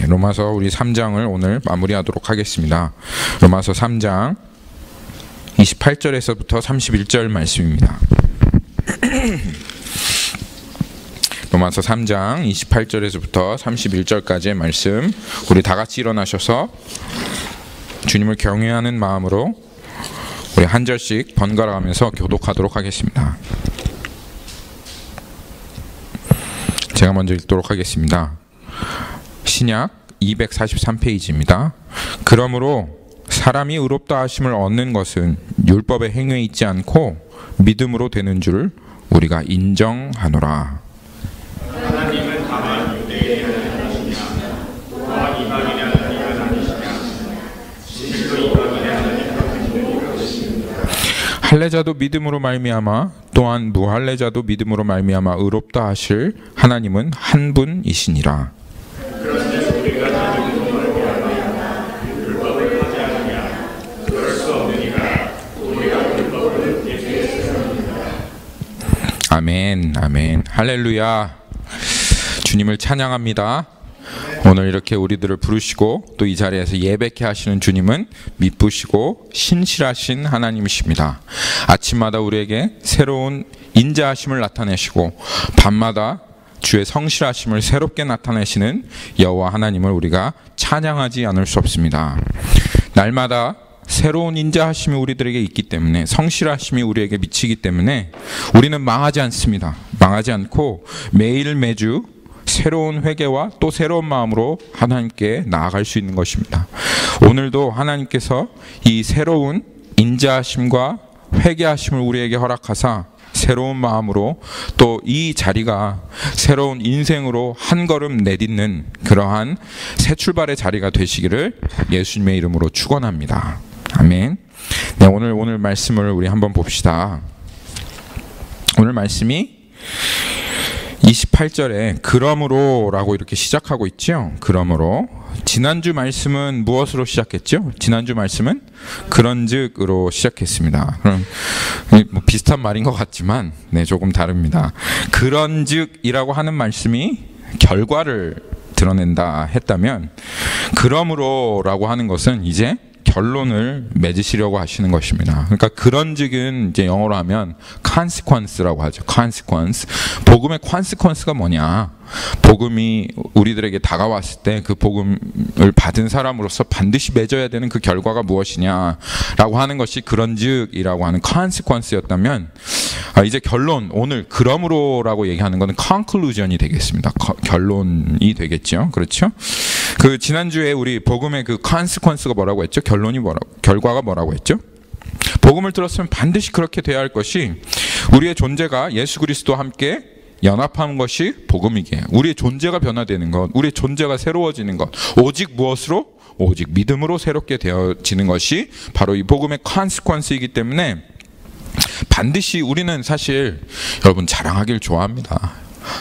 로마서 우리 3장을 오늘 마무리하도록 하겠습니다. 로마서 3장 28절에서부터 31절 말씀입니다. 로마서 3장 28절에서부터 31절까지의 말씀, 우리 다 같이 일어나셔서 주님을 경외하는 마음으로 우리 한 절씩 번갈아 가면서 교독하도록 하겠습니다. 제가 먼저 읽도록 하겠습니다. 신약 243페이지입니다. 그러므로 사람이 의롭다 하심을 얻는 것은 율법의 행위에 있지 않고 믿음으로 되는 줄 우리가 인정하노라. 하나님은 다만 유대인을 하시냐 또한 이방인의 하나님을 아니시냐 진실로 이방인의 하나님을 아니시냐. 할례자도 믿음으로 말미암아 또한 무할례자도 믿음으로 말미암아 의롭다 하실 하나님은 한 분이시니라. 그런즉 우리가 다 믿음으로 말미암아 율법을 하지 않으냐 그럴 수 없느니라. 우리가 율법을 예수였습니다. 아멘, 아멘, 할렐루야. 주님을 찬양합니다. 오늘 이렇게 우리들을 부르시고 또 이 자리에서 예배케 하시는 주님은 미쁘시고 신실하신 하나님이십니다. 아침마다 우리에게 새로운 인자하심을 나타내시고 밤마다 주의 성실하심을 새롭게 나타내시는 여호와 하나님을 우리가 찬양하지 않을 수 없습니다. 날마다 새로운 인자하심이 우리들에게 있기 때문에, 성실하심이 우리에게 미치기 때문에 우리는 망하지 않습니다. 망하지 않고 매일 매주 새로운 회개와 또 새로운 마음으로 하나님께 나아갈 수 있는 것입니다. 오늘도 하나님께서 이 새로운 인자하심과 회개하심을 우리에게 허락하사 새로운 마음으로 또 이 자리가 새로운 인생으로 한 걸음 내딛는 그러한 새 출발의 자리가 되시기를 예수님의 이름으로 축원합니다. 아멘. 네, 오늘 말씀을 우리 한번 봅시다. 오늘 말씀이 28절에 그러므로 라고 이렇게 시작하고 있죠. 그러므로. 지난주 말씀은 무엇으로 시작했죠? 지난주 말씀은 그런즉으로 시작했습니다. 그럼 뭐 비슷한 말인 것 같지만 조금 다릅니다. 그런즉이라고 하는 말씀이 결과를 드러낸다 했다면, 그러므로 라고 하는 것은 이제 결론을 맺으시려고 하시는 것입니다. 그러니까 그런즉은 이제 영어로 하면 consequence라고 하죠. consequence. 복음의 consequence가 뭐냐? 복음이 우리들에게 다가왔을 때 그 복음을 받은 사람으로서 반드시 맺어야 되는 그 결과가 무엇이냐라고 하는 것이 그런즉이라고 하는 consequence였다면, 이제 결론, 오늘 그러므로라고 얘기하는 것은 conclusion이 되겠습니다. 결론이 되겠죠. 그렇죠? 그 지난주에 우리 복음의 그 consequence가 뭐라고 했죠? 결과가 뭐라고 했죠? 복음을 들었으면 반드시 그렇게 돼야 할 것이, 우리의 존재가 예수 그리스도와 함께 연합한 것이 복음이기에 우리의 존재가 변화되는 것, 우리의 존재가 새로워지는 것, 오직 무엇으로? 오직 믿음으로 새롭게 되어지는 것이 바로 이 복음의 consequence이기 때문에 반드시 우리는 사실 여러분 자랑하길 좋아합니다.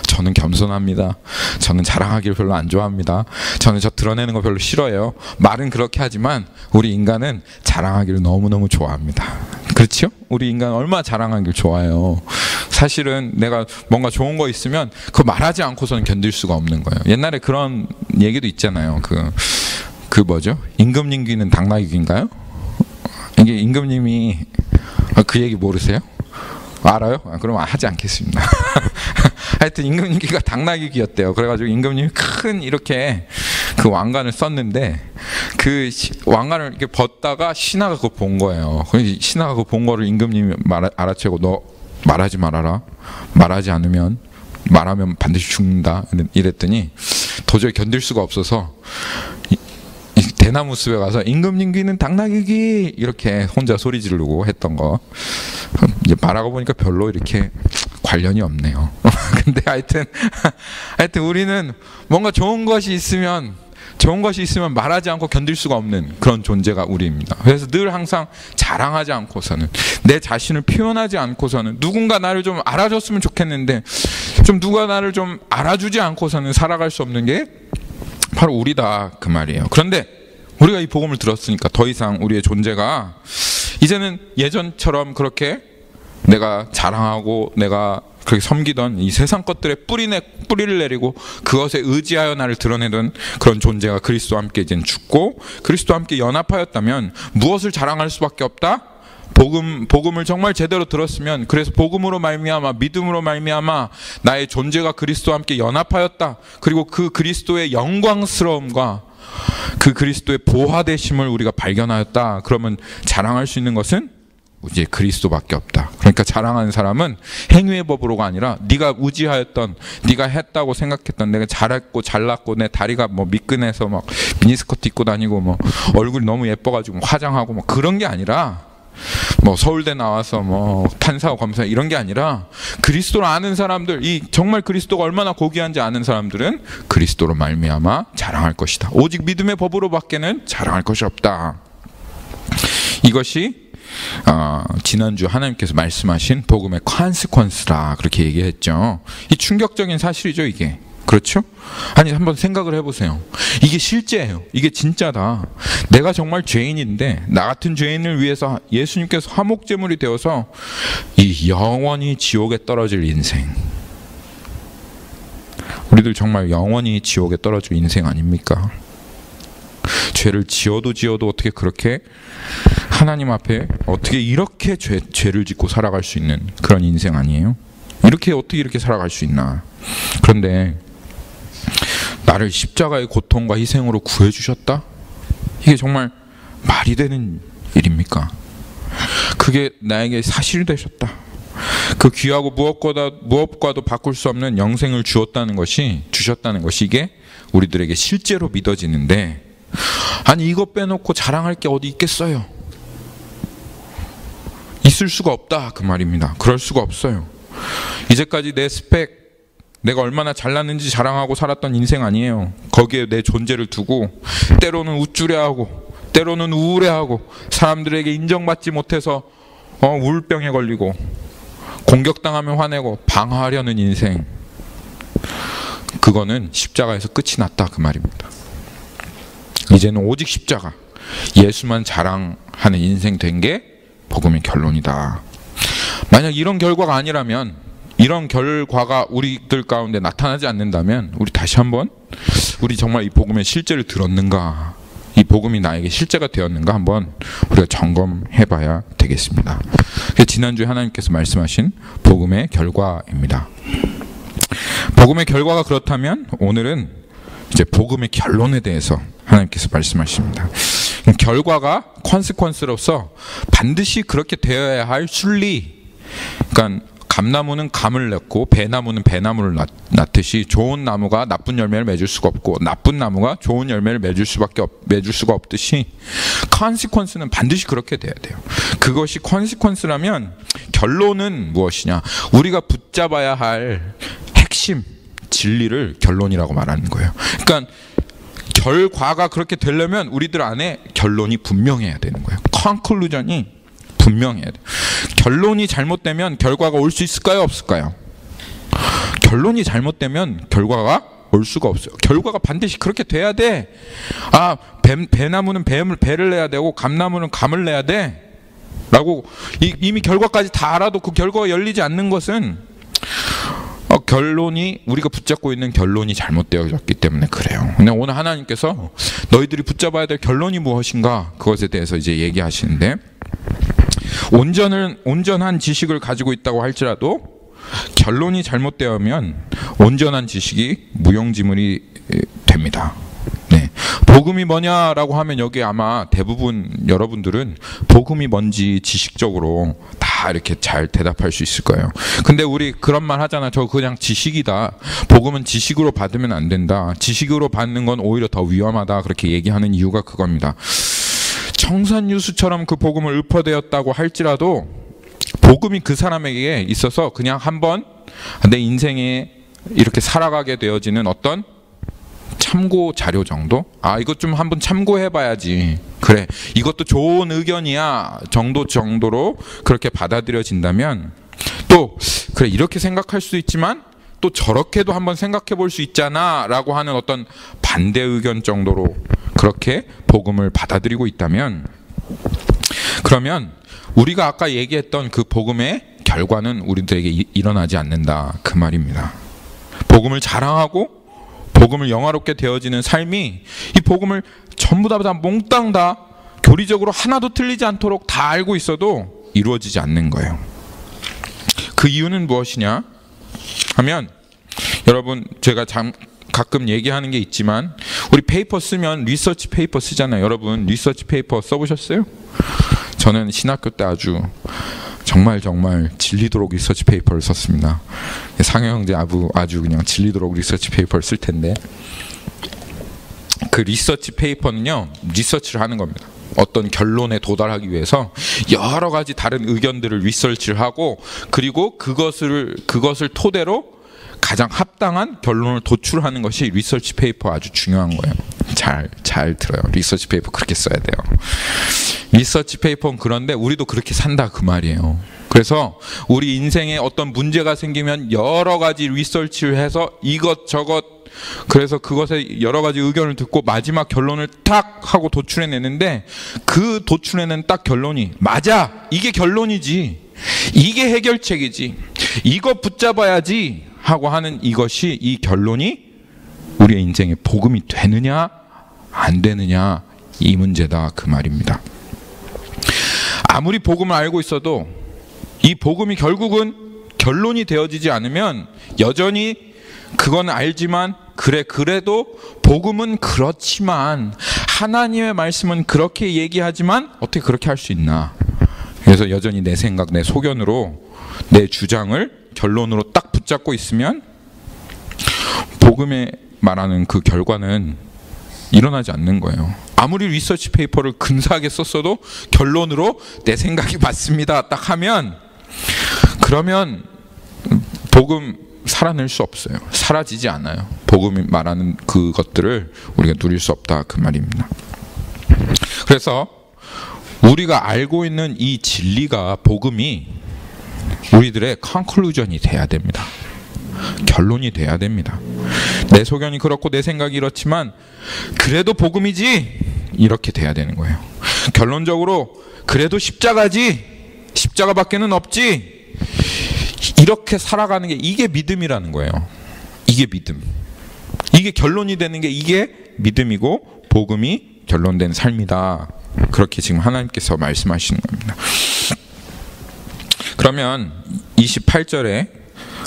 저는 겸손합니다. 저는 자랑하기를 별로 안 좋아합니다. 저는 저 드러내는 거 별로 싫어해요. 말은 그렇게 하지만 우리 인간은 자랑하기를 너무너무 좋아합니다. 그렇죠? 우리 인간은 얼마나 자랑하기를 좋아해요. 사실은 내가 뭔가 좋은 거 있으면 그거 말하지 않고서는 견딜 수가 없는 거예요. 옛날에 그런 얘기도 있잖아요. 그 뭐죠? 임금님 귀는 당나귀 귀인가요? 이게 임금님이 그 얘기 모르세요? 알아요? 그럼 하지 않겠습니다. 하여튼 임금님 귀가 당나귀 귀였대요. 그래가지고 임금님이 큰 이렇게 그 왕관을 썼는데, 그 왕관을 이렇게 벗다가 신하가 그거 본 거예요. 신하가 그거 본 거를 임금님이 알아채고 너 말하지 말아라. 말하면 반드시 죽는다. 이랬더니 도저히 견딜 수가 없어서 대나무 숲에 가서 임금님 귀는 당나귀 귀 이렇게 혼자 소리 지르고 했던 거. 이제 말하고 보니까 별로 이렇게 관련이 없네요. 근데 하여튼 우리는 뭔가 좋은 것이 있으면 말하지 않고 견딜 수가 없는 그런 존재가 우리입니다. 그래서 늘 항상 자랑하지 않고서는, 내 자신을 표현하지 않고서는, 누군가 나를 좀 알아줬으면 좋겠는데 누가 나를 좀 알아주지 않고서는 살아갈 수 없는 게 바로 우리다, 그 말이에요. 그런데 우리가 이 복음을 들었으니까 더 이상 우리의 존재가 이제는 예전처럼 그렇게 내가 자랑하고 내가 그렇게 섬기던 이 세상 것들에 뿌리를 내리고 그것에 의지하여 나를 드러내던 그런 존재가 그리스도와 함께 이제 죽고 그리스도와 함께 연합하였다면 무엇을 자랑할 수밖에 없다? 복음을 정말 제대로 들었으면, 그래서 복음으로 말미암아 믿음으로 말미암아 나의 존재가 그리스도와 함께 연합하였다. 그리고 그 그리스도의 영광스러움과 그 그리스도의 보화되심을 우리가 발견하였다. 그러면 자랑할 수 있는 것은 이제 그리스도밖에 없다. 그러니까 자랑하는 사람은 행위의 법으로가 아니라 네가 의지하였던, 네가 했다고 생각했던, 내가 잘했고 잘났고 내 다리가 뭐 미끈해서 막 미니스커트 입고 다니고 뭐 얼굴이 너무 예뻐가지고 화장하고 뭐 그런 게 아니라, 뭐 서울대 나와서 뭐 판사와 검사 이런 게 아니라 그리스도를 아는 사람들, 이 정말 그리스도가 얼마나 고귀한지 아는 사람들은 그리스도로 말미암아 자랑할 것이다. 오직 믿음의 법으로밖에는 자랑할 것이 없다. 이것이 지난주 하나님께서 말씀하신 복음의 컨시퀀스라 그렇게 얘기했죠. 이 충격적인 사실이죠, 이게. 그렇죠? 아니, 한번 생각을 해보세요. 이게 실제예요. 이게 진짜다. 내가 정말 죄인인데 나 같은 죄인을 위해서 예수님께서 화목제물이 되어서 이 영원히 지옥에 떨어질 인생, 우리들 정말 영원히 지옥에 떨어질 인생 아닙니까? 죄를 지어도 어떻게 그렇게 하나님 앞에 어떻게 이렇게 죄를 짓고 살아갈 수 있는 그런 인생 아니에요? 어떻게 이렇게 살아갈 수 있나? 그런데 나를 십자가의 고통과 희생으로 구해주셨다? 이게 정말 말이 되는 일입니까? 그게 나에게 사실이 되셨다. 그 귀하고 무엇과도 바꿀 수 없는 영생을 주셨다는 것이 이게 우리들에게 실제로 믿어지는데, 아니 이거 빼놓고 자랑할 게 어디 있겠어요? 있을 수가 없다 그 말입니다. 그럴 수가 없어요. 이제까지 내 스펙, 내가 얼마나 잘났는지 자랑하고 살았던 인생 아니에요. 거기에 내 존재를 두고 때로는 우쭐해하고 때로는 우울해하고 사람들에게 인정받지 못해서 우울병에 걸리고 공격당하면 화내고 방어하려는 인생, 그거는 십자가에서 끝이 났다 그 말입니다. 이제는 오직 십자가, 예수만 자랑하는 인생 된 게 복음의 결론이다. 만약 이런 결과가 아니라면, 이런 결과가 우리들 가운데 나타나지 않는다면 우리 다시 한번 우리 정말 이 복음의 실제를 들었는가, 이 복음이 나에게 실제가 되었는가 한번 우리가 점검해 봐야 되겠습니다. 지난주에 하나님께서 말씀하신 복음의 결과입니다. 복음의 결과가 그렇다면 오늘은 이제 복음의 결론에 대해서 하나님께서 말씀하십니다. 결과가 컨시퀀스로서 반드시 그렇게 되어야 할 순리, 그러니까 감나무는 감을 맺고 배나무는 배나무를 낳듯이 좋은 나무가 나쁜 열매를 맺을 수가 없고 나쁜 나무가 좋은 열매를 맺을 수가 없듯이 컨시퀀스는 반드시 그렇게 돼야 돼요. 그것이 컨시퀀스라면 결론은 무엇이냐? 우리가 붙잡아야 할 핵심 진리를 결론이라고 말하는 거예요. 그러니까 결과가 그렇게 되려면 우리들 안에 결론이 분명해야 되는 거예요. 컨클루전이 분명해야 돼요. 결론이 잘못되면 결과가 올 수 있을까요? 없을까요? 결론이 잘못되면 결과가 올 수가 없어요. 결과가 반드시 그렇게 돼야 돼. 배나무는 배를 내야 되고 감나무는 감을 내야 돼 라고 이미 결과까지 다 알아도 그 결과가 열리지 않는 것은 결론이, 우리가 붙잡고 있는 결론이 잘못되어졌기 때문에 그래요. 근데 오늘 하나님께서 너희들이 붙잡아야 될 결론이 무엇인가, 그것에 대해서 이제 얘기하시는데, 온전한 지식을 가지고 있다고 할지라도 결론이 잘못되면 온전한 지식이 무용지물이 됩니다. 네. 복음이 뭐냐라고 하면 여기 아마 대부분 여러분들은 복음이 뭔지 지식적으로 다 이렇게 잘 대답할 수 있을 거예요. 근데 우리 그런 말 하잖아. 저 그냥 지식이다. 복음은 지식으로 받으면 안 된다. 지식으로 받는 건 오히려 더 위험하다. 그렇게 얘기하는 이유가 그겁니다. 청산유수처럼 그 복음을 읊어대었다고 할지라도 복음이 그 사람에게 있어서 그냥 한번 내 인생에 이렇게 살아가게 되어지는 어떤 참고 자료 정도? 이것 좀 한번 참고해 봐야지, 그래 이것도 좋은 의견이야 정도로 그렇게 받아들여진다면, 또 그래 이렇게 생각할 수 있지만 또 저렇게도 한번 생각해 볼 수 있잖아 라고 하는 어떤 반대 의견 정도로 그렇게 복음을 받아들이고 있다면, 그러면 우리가 아까 얘기했던 그 복음의 결과는 우리들에게 일어나지 않는다 그 말입니다. 복음을 자랑하고 복음을 영화롭게 되어지는 삶이 이 복음을 전부 다 몽땅 다 교리적으로 하나도 틀리지 않도록 다 알고 있어도 이루어지지 않는 거예요. 그 이유는 무엇이냐 하면, 여러분 제가 가끔 얘기하는 게 있지만 우리 페이퍼 쓰면 리서치 페이퍼 쓰잖아요. 여러분 리서치 페이퍼 써보셨어요? 저는 신학교 때 아주 정말 질리도록 리서치 페이퍼를 썼습니다. 상현 형제 아주 그냥 질리도록 리서치 페이퍼를 쓸 텐데, 그 리서치 페이퍼는요, 리서치를 하는 겁니다. 어떤 결론에 도달하기 위해서 여러 가지 다른 의견들을 리서치를 하고, 그리고 그것을 토대로 가장 합당한 결론을 도출하는 것이 리서치 페이퍼 아주 중요한 거예요. 잘 들어요. 리서치 페이퍼 그렇게 써야 돼요. 리서치 페이퍼는 그런데 우리도 그렇게 산다 그 말이에요. 그래서 우리 인생에 어떤 문제가 생기면 여러 가지 리서치를 해서 이것저것, 그래서 그것에 여러 가지 의견을 듣고 마지막 결론을 딱 하고 도출해내는데, 그 도출해낸 딱 결론이 맞아, 이게 결론이지, 이게 해결책이지, 이거 붙잡아야지 하고 하는 이것이, 이 결론이 우리의 인생에 복음이 되느냐 안 되느냐 이 문제다 그 말입니다. 아무리 복음을 알고 있어도 이 복음이 결국은 결론이 되어지지 않으면 여전히 그건 알지만 그래도 복음은 그렇지만 하나님의 말씀은 그렇게 얘기하지만 어떻게 그렇게 할 수 있나. 그래서 여전히 내 생각, 내 소견으로 내 주장을 결론으로 딱 붙잡고 있으면 복음에 말하는 그 결과는 일어나지 않는 거예요. 아무리 리서치 페이퍼를 근사하게 썼어도 결론으로 내 생각이 맞습니다 딱 하면, 그러면 복음 살아낼 수 없어요. 사라지지 않아요. 복음이 말하는 그것들을 우리가 누릴 수 없다 그 말입니다. 그래서 우리가 알고 있는 이 진리가, 복음이 우리들의 컨클루전이 돼야 됩니다. 결론이 돼야 됩니다. 내 소견이 그렇고 내 생각이 이렇지만 그래도 복음이지, 이렇게 돼야 되는 거예요. 결론적으로 그래도 십자가지, 십자가밖에는 없지, 이렇게 살아가는 게, 이게 믿음이라는 거예요. 이게 믿음. 이게 결론이 되는 게 이게 믿음이고 복음이 결론된 삶이다. 그렇게 지금 하나님께서 말씀하시는 겁니다. 그러면 28절에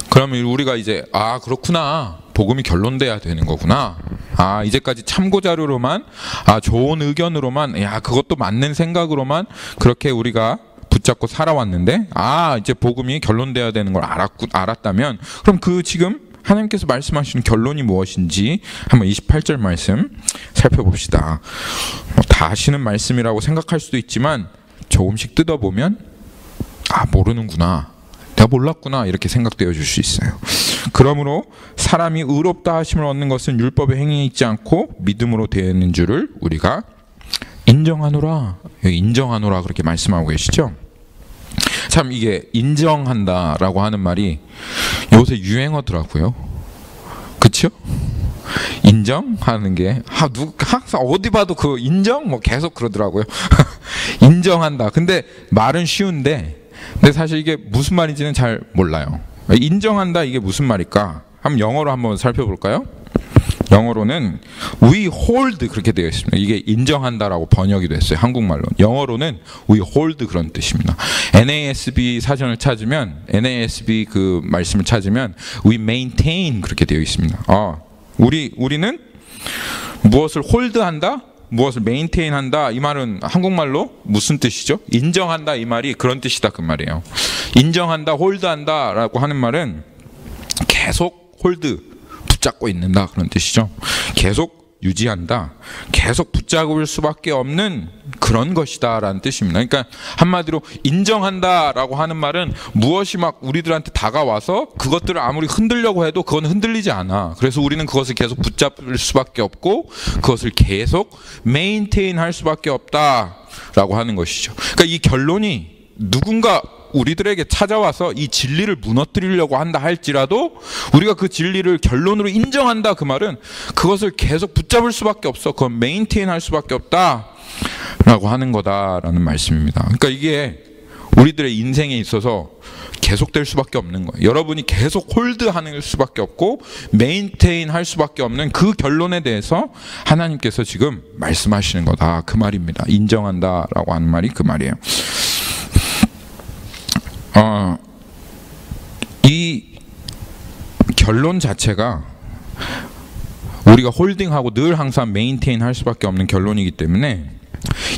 그러면 우리가 이제 그렇구나, 복음이 결론돼야 되는 거구나, 이제까지 참고 자료로만, 좋은 의견으로만, 그것도 맞는 생각으로만 그렇게 우리가 붙잡고 살아왔는데, 이제 복음이 결론돼야 되는 걸 알았다면, 그럼 그 지금 하나님께서 말씀하시는 결론이 무엇인지 한번 28절 말씀 살펴봅시다. 다 아시는 말씀이라고 생각할 수도 있지만 조금씩 뜯어보면 모르는구나, 내가 몰랐구나, 이렇게 생각되어 줄 수 있어요. 그러므로 사람이 의롭다 하심을 얻는 것은 율법의 행위에 있지 않고 믿음으로 되는 줄을 우리가 인정하노라. 여기 인정하노라 그렇게 말씀하고 계시죠. 참 이게 인정한다라고 하는 말이 요새 유행어더라고요. 그렇죠? 인정하는 게 항상 어디 봐도 그 인정 계속 그러더라고요. 인정한다. 근데 말은 쉬운데 사실 이게 무슨 말인지는 잘 몰라요. 인정한다, 이게 무슨 말일까? 한번 영어로 한번 살펴볼까요? 영어로는 we hold 그렇게 되어 있습니다. 이게 인정한다라고 번역이 됐어요. 한국말로. 영어로는 we hold 그런 뜻입니다. NASB 사전을 찾으면, NASB 그 말씀을 찾으면 we maintain 그렇게 되어 있습니다. 우리는 무엇을 홀드한다, 무엇을 메인테인한다, 이 말은 한국말로 무슨 뜻이죠? 인정한다, 이 말이 그런 뜻이다 그 말이에요. 인정한다, 홀드한다 라고 하는 말은 계속 홀드, 붙잡고 있는다 그런 뜻이죠. 계속 유지한다, 계속 붙잡을 수밖에 없는 그런 것이다 라는 뜻입니다. 그러니까 한마디로 인정한다라고 하는 말은 무엇이 막 우리들한테 다가와서 그것들을 아무리 흔들려고 해도 그건 흔들리지 않아. 그래서 우리는 그것을 계속 붙잡을 수밖에 없고 그것을 계속 메인테인 할 수밖에 없다라고 하는 것이죠. 그러니까 이 결론이 누군가 우리들에게 찾아와서 이 진리를 무너뜨리려고 한다 할지라도 우리가 그 진리를 결론으로 인정한다, 그 말은 그것을 계속 붙잡을 수밖에 없어, 그건 메인테인 할 수밖에 없다 라고 하는 거다라는 말씀입니다. 그러니까 이게 우리들의 인생에 있어서 계속될 수밖에 없는 거예요. 여러분이 계속 홀드하는 수밖에 없고 메인테인 할 수밖에 없는 그 결론에 대해서 하나님께서 지금 말씀하시는 거다, 그 말입니다. 인정한다라고 하는 말이 그 말이에요. 이 결론 자체가 우리가 홀딩하고 늘 항상 메인테인 할 수밖에 없는 결론이기 때문에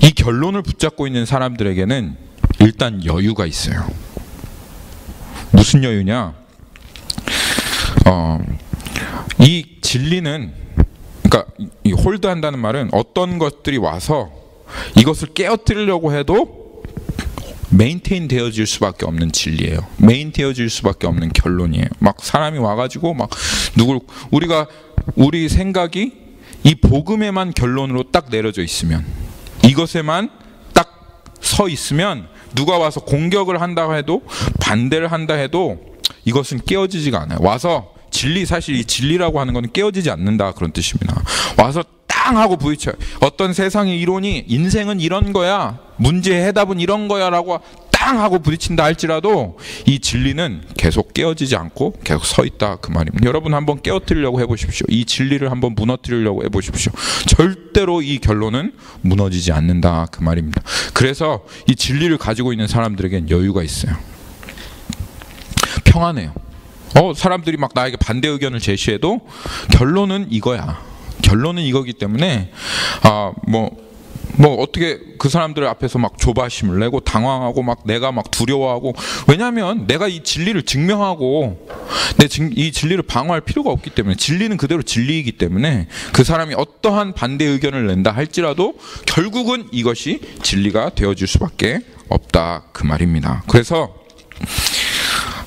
이 결론을 붙잡고 있는 사람들에게는 일단 여유가 있어요. 무슨 여유냐? 이 진리는, 그러니까 이 홀드한다는 말은 어떤 것들이 와서 이것을 깨어뜨리려고 해도 메인테인 되어질 수밖에 없는 진리예요. 메인테어질 수밖에 없는 결론이에요. 막 사람이 와가지고 막 우리 생각이 이 복음에만 결론으로 딱 내려져 있으면, 이것에만 딱 서 있으면 누가 와서 공격을 한다 해도 반대를 한다 해도 이것은 깨어지지가 않아요. 와서 진리, 사실 이 진리라고 하는 것은 깨어지지 않는다, 그런 뜻입니다. 와서 땅 하고 부딪혀요. 어떤 세상의 이론이 인생은 이런 거야, 문제의 해답은 이런 거야 라고 땅 하고 부딪힌다 할지라도 이 진리는 계속 깨어지지 않고 계속 서 있다, 그 말입니다. 여러분 한번 깨어뜨리려고 해보십시오. 이 진리를 한번 무너뜨리려고 해보십시오. 절대로 이 결론은 무너지지 않는다, 그 말입니다. 그래서 이 진리를 가지고 있는 사람들에겐 여유가 있어요. 평안해요. 사람들이 막 나에게 반대 의견을 제시해도 결론은 이거야. 결론은 이거기 때문에 뭐 어떻게 그 사람들 앞에서 막 조바심을 내고 당황하고 막 내가 막 두려워하고, 왜냐하면 내가 이 진리를 증명하고 이 진리를 방어할 필요가 없기 때문에, 진리는 그대로 진리이기 때문에 그 사람이 어떠한 반대 의견을 낸다 할지라도 결국은 이것이 진리가 되어질 수밖에 없다, 그 말입니다. 그래서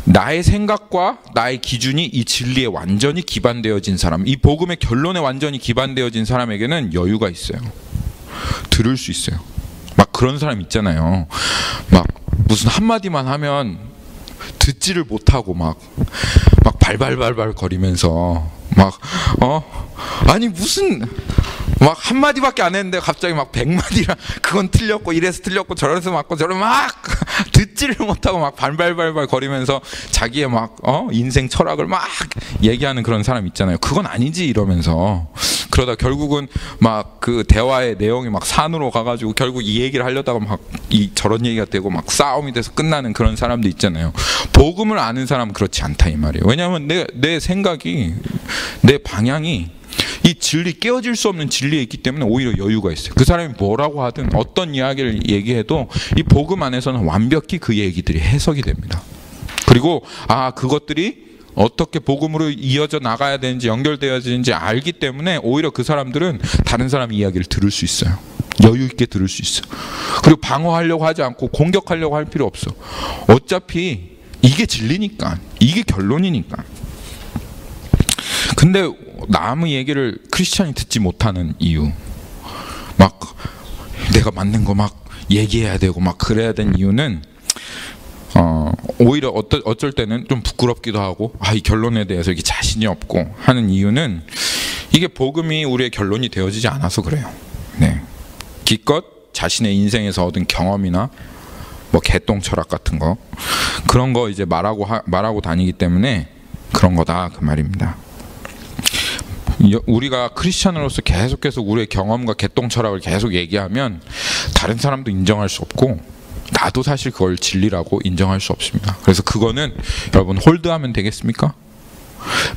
나의 생각과 나의 기준이 이 진리에 완전히 기반되어진 사람, 이 복음의 결론에 완전히 기반되어진 사람에게는 여유가 있어요. 들을 수 있어요. 막 그런 사람 있잖아요. 막 무슨 한마디만 하면 듣지를 못하고 막 발발발발 거리면서 아니 무슨 막 한마디밖에 안 했는데 갑자기 막 100마디라 그건 틀렸고 이래서 틀렸고 저래서 맞고 저래 막 듣지를 못하고 막 발발발발 거리면서 자기의 막 인생 철학을 막 얘기하는 그런 사람 있잖아요. 그건 아니지 이러면서, 그러다 결국은 막 그 대화의 내용이 막 산으로 가가지고 결국 이 얘기를 하려다가 막 저런 얘기가 되고 막 싸움이 돼서 끝나는 그런 사람도 있잖아요. 복음을 아는 사람은 그렇지 않다, 이 말이에요. 왜냐하면 내 생각이, 내 방향이 이 진리, 깨어질 수 없는 진리에 있기 때문에 오히려 여유가 있어요. 그 사람이 뭐라고 하든 어떤 이야기를 얘기해도 이 복음 안에서는 완벽히 그 얘기들이 해석이 됩니다. 그리고 그것들이 어떻게 복음으로 이어져 나가야 되는지, 연결되어지는지 알기 때문에 오히려 그 사람들은 다른 사람 이야기를 들을 수 있어요. 여유 있게 들을 수 있어. 그리고 방어하려고 하지 않고 공격하려고 할 필요 없어. 어차피 이게 진리니까, 이게 결론이니까. 근데 남의 얘기를 크리스찬이 듣지 못하는 이유, 막 내가 맞는 거 막 얘기해야 되고 막 그래야 되는 이유는 오히려 어쩔 때는 좀 부끄럽기도 하고 이 결론에 대해서 이게 자신이 없고 하는 이유는 이게 복음이 우리의 결론이 되어지지 않아서 그래요. 네. 기껏 자신의 인생에서 얻은 경험이나 뭐 개똥 철학 같은 거, 그런 거 이제 말하고 다니기 때문에 그런 거다, 그 말입니다. 우리가 크리스찬으로서 계속해서 우리의 경험과 개똥 철학을 계속 얘기하면 다른 사람도 인정할 수 없고 나도 사실 그걸 진리라고 인정할 수 없습니다. 그래서 그거는 여러분 홀드하면 되겠습니까?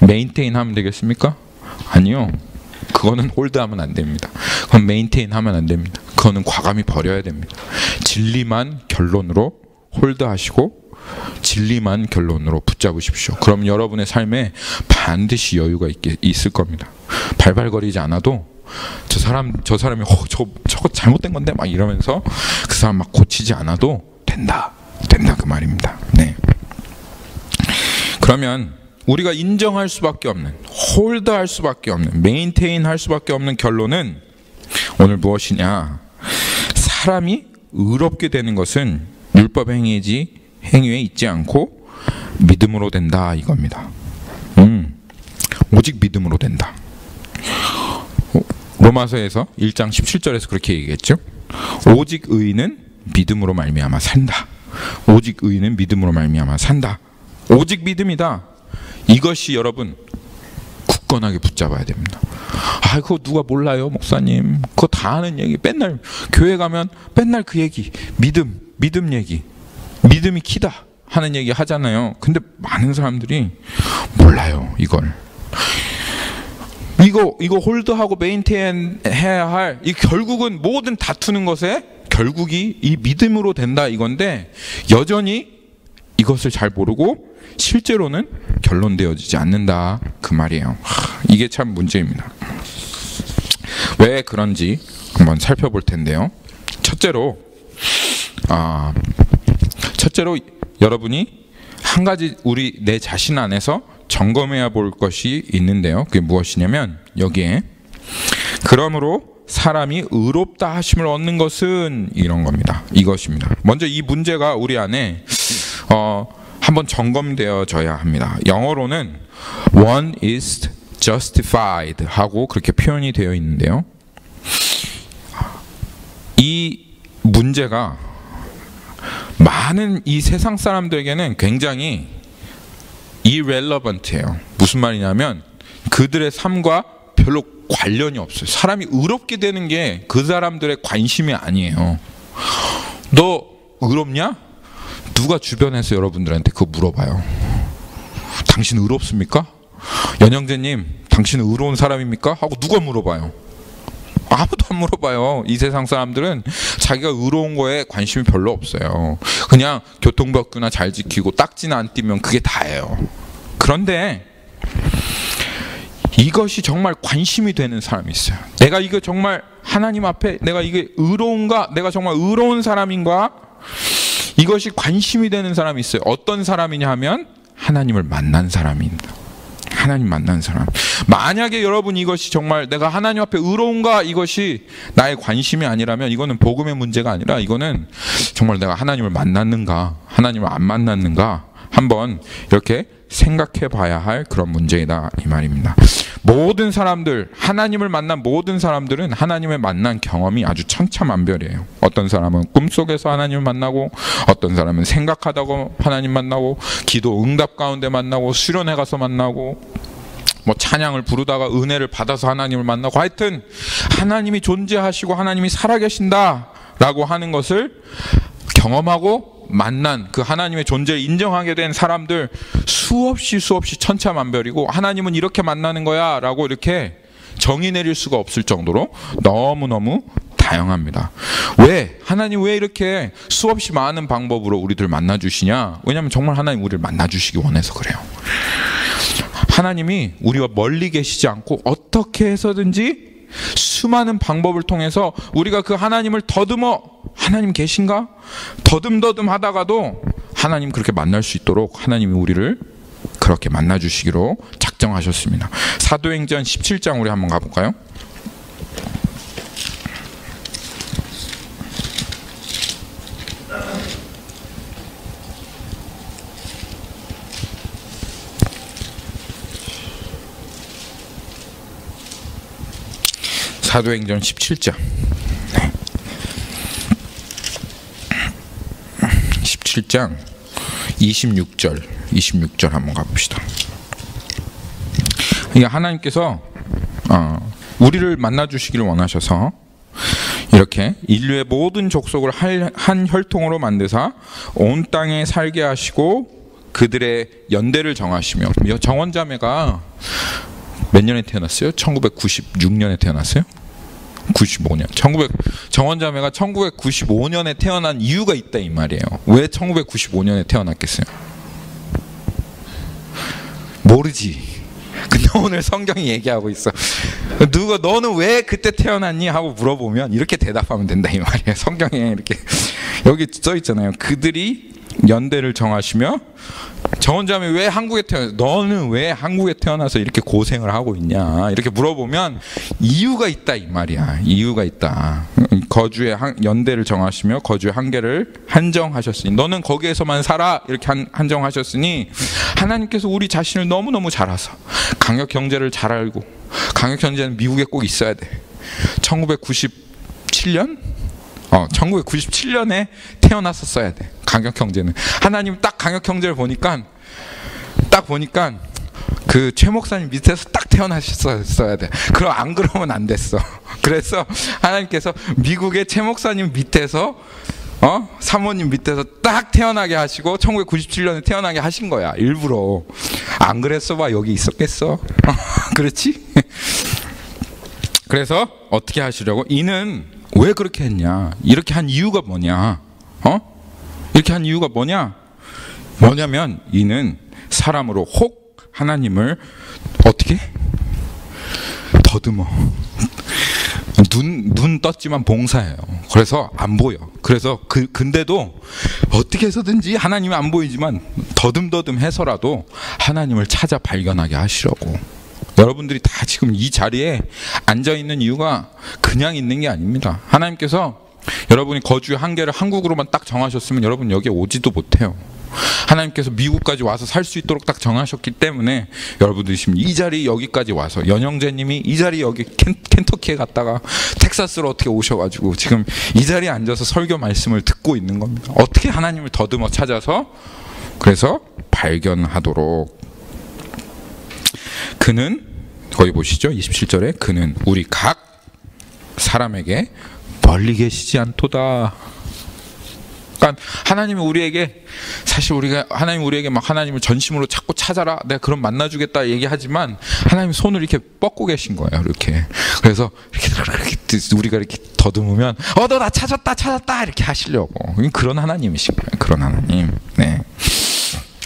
메인테인 하면 되겠습니까? 아니요. 그거는 홀드하면 안 됩니다. 그건 메인테인 하면 안 됩니다. 그거는 과감히 버려야 됩니다. 진리만 결론으로 홀드하시고 진리만 결론으로 붙잡으십시오. 그럼 여러분의 삶에 반드시 여유가 있을 겁니다. 발발거리지 않아도 저 사람이 저거 잘못된 건데 막 이러면서 그 사람 막 고치지 않아도 된다 그 말입니다. 네. 그러면 우리가 인정할 수밖에 없는, 홀드할 수밖에 없는, 메인테인 할 수밖에 없는 결론은 오늘 무엇이냐? 사람이 의롭게 되는 것은 율법 행위에 있지 않고 믿음으로 된다, 이겁니다. 오직 믿음으로 된다. 로마서에서 1장 17절에서 그렇게 얘기했죠. 오직 의인은 믿음으로 말미암아 산다. 오직 의인은 믿음으로 말미암아 산다. 오직 믿음이다. 이것이 여러분 굳건하게 붙잡아야 됩니다. 아, 그거 누가 몰라요, 목사님. 그거 다 아는 얘기. 맨날 교회 가면 맨날 그 얘기. 믿음 얘기. 믿음이 키다 하는 얘기 하잖아요. 근데 많은 사람들이 몰라요, 이걸. 이거 홀드하고 메인테인 해야 할, 이 결국은 모든 다투는 것에 결국이 이 믿음으로 된다 이건데, 여전히 이것을 잘 모르고 실제로는 결론되어지지 않는다 그 말이에요. 이게 참 문제입니다. 왜 그런지 한번 살펴볼 텐데요. 첫째로 여러분이 한 가지 내 자신 안에서 점검해야 볼 것이 있는데요. 그게 무엇이냐면, 여기에 그러므로 사람이 의롭다 하심을 얻는 것은 이런 겁니다. 이것입니다. 먼저 이 문제가 우리 안에 한번 점검되어져야 합니다. 영어로는 one is justified 하고 그렇게 표현이 되어 있는데요. 이 문제가 많은 이 세상 사람들에게는 굉장히 irrelevant해요. 무슨 말이냐면 그들의 삶과 별로 관련이 없어요. 사람이 의롭게 되는 게 그 사람들의 관심이 아니에요. 너 의롭냐? 누가 주변에서 여러분들한테 그거 물어봐요. 당신 의롭습니까? 연영재님, 당신 의로운 사람입니까? 하고 누가 물어봐요? 아무도 안 물어봐요. 이 세상 사람들은 자기가 의로운 거에 관심이 별로 없어요. 그냥 교통법규나 잘 지키고 딱지나 안 띄면 그게 다예요. 그런데 이것이 정말 관심이 되는 사람이 있어요. 내가 이거 정말 하나님 앞에 내가 이게 의로운가? 내가 정말 의로운 사람인가? 이것이 관심이 되는 사람이 있어요. 어떤 사람이냐 하면 하나님을 만난 사람입니다. 하나님 만난 사람. 만약에 여러분 이것이 정말 내가 하나님 앞에 의로운가, 이것이 나의 관심이 아니라면 이거는 복음의 문제가 아니라 이거는 정말 내가 하나님을 만났는가, 하나님을 안 만났는가 한번 이렇게 생각해 봐야 할 그런 문제이다 이 말입니다. 모든 사람들, 하나님을 만난 모든 사람들은 하나님을 만난 경험이 아주 천차만별이에요. 어떤 사람은 꿈속에서 하나님을 만나고, 어떤 사람은 생각하다가 하나님 만나고, 기도 응답 가운데 만나고, 수련회 가서 만나고, 뭐 찬양을 부르다가 은혜를 받아서 하나님을 만나고, 하여튼 하나님이 존재하시고 하나님이 살아계신다 라고 하는 것을 경험하고 만난 그 하나님의 존재를 인정하게 된 사람들 수없이 천차만별이고, 하나님은 이렇게 만나는 거야 라고 이렇게 정의 내릴 수가 없을 정도로 너무너무 다양합니다. 왜? 하나님 왜 이렇게 수없이 많은 방법으로 우리들 만나주시냐? 왜냐하면 정말 하나님 우리를 만나주시기 원해서 그래요. 하나님이 우리와 멀리 계시지 않고 어떻게 해서든지 수많은 방법을 통해서 우리가 그 하나님을 더듬어, 하나님 계신가? 더듬 하다가도 하나님 그렇게 만날 수 있도록 하나님이 우리를 그렇게 만나주시기로 작정하셨습니다. 사도행전 17장 우리 한번 가볼까요? 사도행전 17장 17장 26절 한번 가봅시다. 하나님께서 우리를 만나주시기를 원하셔서 이렇게 인류의 모든 족속을 한 혈통으로 만드사 온 땅에 살게 하시고 그들의 연대를 정하시며, 정원자매가 몇 년에 태어났어요? 1996년에 태어났어요? 95년. 정원자매가 1995년에 태어난 이유가 있다 이 말이에요. 왜 1995년에 태어났겠어요? 모르지. 근데 오늘 성경이 얘기하고 있어. 너는 왜 그때 태어났니? 하고 물어보면 이렇게 대답하면 된다 이 말이에요. 성경에 이렇게 여기 써 있잖아요. 그들이 연대를 정하시며, 정원자매 왜 한국에 태어났어? 너는 왜 한국에 태어나서 이렇게 고생을 하고 있냐? 이렇게 물어보면 이유가 있다 이 말이야. 이유가 있다. 거주의 연대를 정하시며 거주의 한계를 한정하셨으니 너는 거기에서만 살아 이렇게 한정하셨으니, 하나님께서 우리 자신을 너무너무 잘 아서 강역 경제를 잘 알고, 강역 경제는 미국에 꼭 있어야 돼. 1997년 1997년에 태어났었어야 돼. 강혁 형제는. 하나님 딱 강혁 형제를 보니까 그 최 목사님 밑에서 딱 태어나셨어야 돼. 그럼 안 그러면 안 됐어. 그래서 하나님께서 미국의 최 목사님 밑에서 사모님 밑에서 딱 태어나게 하시고 1997년에 태어나게 하신 거야. 일부러. 안 그랬어 봐 여기 있었겠어. 그렇지? 그래서 어떻게 하시려고? 이는 왜 그렇게 했냐? 이렇게 한 이유가 뭐냐? 이렇게 한 이유가 뭐냐면 이는 사람으로 혹 하나님을 어떻게? 더듬어. 눈 떴지만 봉사해요. 그래서 안 보여. 그래서 근데도 어떻게 해서든지 하나님이 안 보이지만 더듬 해서라도 하나님을 찾아 발견하게 하시려고. 여러분들이 다 지금 이 자리에 앉아 있는 이유가 그냥 있는 게 아닙니다. 하나님께서 여러분이 거주의 한계를 한국으로만 딱 정하셨으면 여러분 여기에 오지도 못해요. 하나님께서 미국까지 와서 살 수 있도록 딱 정하셨기 때문에 여러분들이 지금 이 자리 여기까지 와서 연영재님이 이 자리 여기 켄터키에 갔다가 텍사스로 어떻게 오셔가지고 지금 이 자리에 앉아서 설교 말씀을 듣고 있는 겁니다. 어떻게 하나님을 더듬어 찾아서 그래서 발견하도록. 그는 거기 보시죠. 27절에 그는 우리 각 사람에게 멀리 계시지 않도다. 그러니까 하나님이 우리에게 사실 하나님 우리에게 막 하나님을 전심으로 자꾸 찾아라. 내가 그럼 만나주겠다 얘기하지만 하나님 손을 이렇게 뻗고 계신 거예요. 이렇게. 그래서 이렇게 우리가 이렇게 더듬으면 너 나 찾았다 이렇게 하시려고. 그런 하나님이신 거예요. 그런 하나님. 네.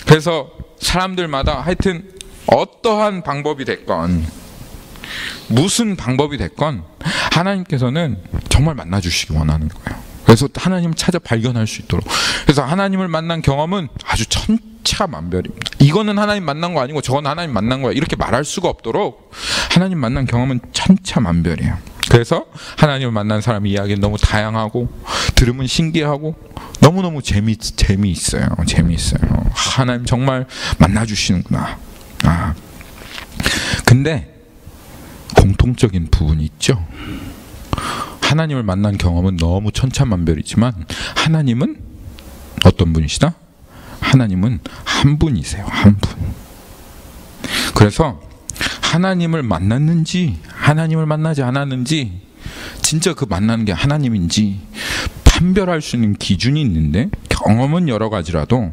그래서 사람들마다 하여튼 어떠한 방법이 됐건 무슨 방법이 됐건 하나님께서는 정말 만나주시기 원하는 거예요. 그래서 하나님을 찾아 발견할 수 있도록. 그래서 하나님을 만난 경험은 아주 천차만별입니다. 이거는 하나님 만난 거 아니고 저건 하나님 만난 거야 이렇게 말할 수가 없도록 하나님 만난 경험은 천차만별이에요. 그래서 하나님을 만난 사람의 이야기는 너무 다양하고 들으면 신기하고 너무너무 재미있어요. 하나님 정말 만나주시는구나. 근데 공통적인 부분이 있죠. 하나님을 만난 경험은 너무 천차만별이지만 하나님은 어떤 분이시다? 하나님은 한 분이세요. 한 분. 그래서 하나님을 만났는지 하나님을 만나지 않았는지 진짜 그 만나는 게 하나님인지 판별할 수 있는 기준이 있는데 경험은 여러 가지라도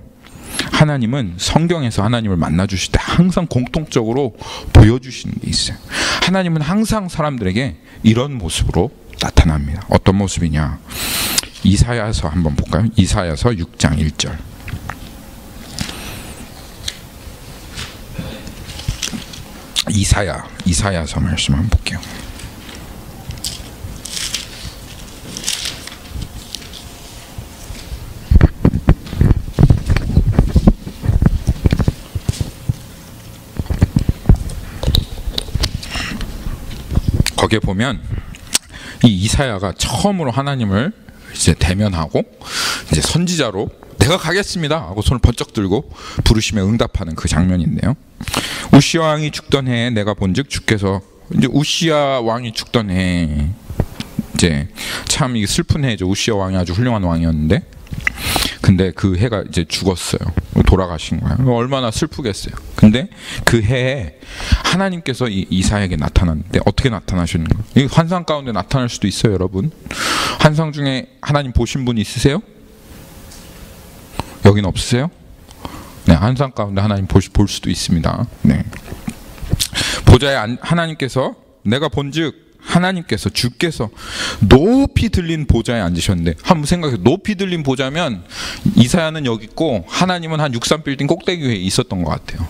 하나님은 성경에서 하나님을 만나주실 때 항상 공통적으로 보여주시는 게 있어요. 하나님은 항상 사람들에게 이런 모습으로 나타납니다. 어떤 모습이냐? 이사야서 한번 볼까요? 이사야서 6장 1절. 이사야서 말씀 한번 볼게요. 거기에 보면 이 이사야가 처음으로 하나님을 이제 대면하고 이제 선지자로 내가 가겠습니다 하고 손을 번쩍 들고 부르심에 응답하는 그 장면인데요. 우시야 왕이 죽던 해에 내가 본즉 주께서 이제 우시야 왕이 죽던 해 이제 참 이 슬픈 해죠. 우시야 왕이 아주 훌륭한 왕이었는데 근데 그 해가 이제 죽었어요. 돌아가신 거예요. 얼마나 슬프겠어요. 근데 그 해에 하나님께서 이사야에게 나타났는데 어떻게 나타나셨는 거예요? 이 환상 가운데 나타날 수도 있어요, 여러분. 환상 중에 하나님 보신 분 있으세요? 여기는 없으세요? 네, 환상 가운데 하나님 볼 수도 있습니다. 네. 보좌에 하나님께서 내가 본즉 하나님께서 주께서 높이 들린 보좌에 앉으셨는데 한번 생각해요. 높이 들린 보좌면 이사야는 여기 있고 하나님은 한 63빌딩 꼭대기 위에 있었던 것 같아요.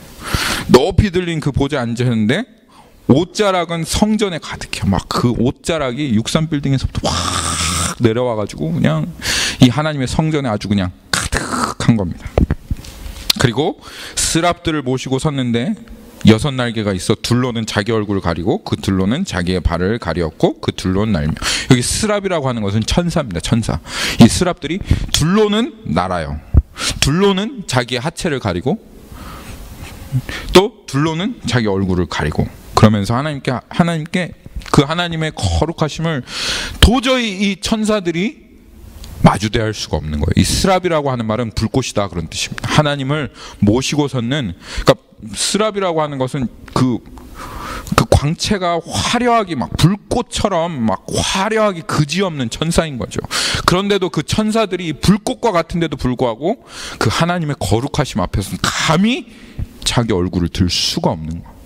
높이 들린 그 보좌에 앉으셨는데 옷자락은 성전에 가득해요. 막 그 옷자락이 63빌딩에서부터 확 내려와가지고 그냥 이 하나님의 성전에 아주 그냥 가득한 겁니다. 그리고 스랍들을 모시고 섰는데 6날개가 있어 둘로는 자기 얼굴을 가리고 그 둘로는 자기의 발을 가리었고 그 둘로는 날며. 여기 스랍이라고 하는 것은 천사입니다. 천사. 이 스랍들이 둘로는 날아요. 둘로는 자기의 하체를 가리고 또 둘로는 자기 얼굴을 가리고 그러면서 하나님께 그 하나님의 거룩하심을 도저히 이 천사들이 마주대할 수가 없는 거예요. 이 스랍이라고 하는 말은 불꽃이다 그런 뜻입니다. 하나님을 모시고서는, 그러니까 스랍이라고 하는 것은 그 광채가 화려하게 막 불꽃처럼 막 화려하게 그지없는 천사인 거죠. 그런데도 그 천사들이 불꽃과 같은데도 불구하고 그 하나님의 거룩하심 앞에서는 감히 자기 얼굴을 들 수가 없는 거예요.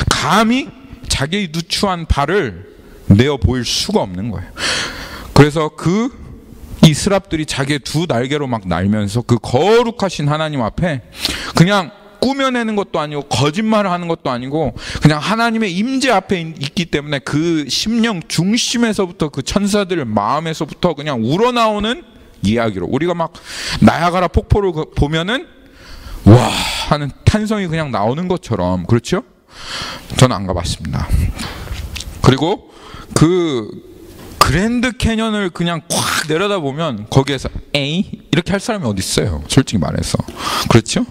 감히 자기의 누추한 발을 내어 보일 수가 없는 거예요. 그래서 이 스랍들이 자기의 두 날개로 막 날면서 그 거룩하신 하나님 앞에 그냥 꾸며내는 것도 아니고 거짓말을 하는 것도 아니고 그냥 하나님의 임재 앞에 있기 때문에 그 심령 중심에서부터 그 천사들 마음에서부터 그냥 우러나오는 이야기로, 우리가 막 나야가라 폭포를 보면은 와 하는 탄성이 그냥 나오는 것처럼, 그렇죠? 저는 안 가봤습니다. 그리고 그 그랜드 캐년을 그냥 콱 내려다보면 거기에서 에이 이렇게 할 사람이 어디 있어요? 솔직히 말해서. 그렇죠?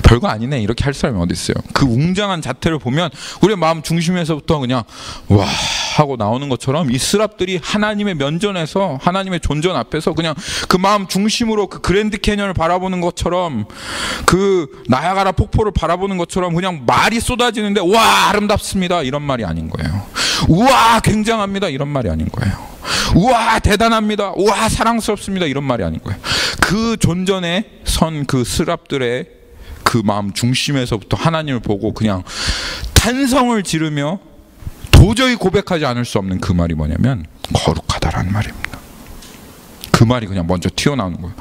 별거 아니네 이렇게 할 사람이 어디 있어요? 그 웅장한 자태를 보면 우리의 마음 중심에서부터 그냥 와 하고 나오는 것처럼 이 스랍들이 하나님의 면전에서, 하나님의 존전 앞에서 그냥 그 마음 중심으로 그 그랜드 캐년을 바라보는 것처럼, 그 나야가라 폭포를 바라보는 것처럼 그냥 말이 쏟아지는데 와 아름답습니다 이런 말이 아닌 거예요. 우와 굉장합니다 이런 말이 아닌 거예요. 우와 대단합니다, 우와 사랑스럽습니다 이런 말이 아닌 거예요. 그 존전에 선 그 스랍들의 그 마음 중심에서부터 하나님을 보고 그냥 탄성을 지르며 도저히 고백하지 않을 수 없는 그 말이 뭐냐면 거룩하다라는 말입니다. 그 말이 그냥 먼저 튀어나오는 거예요.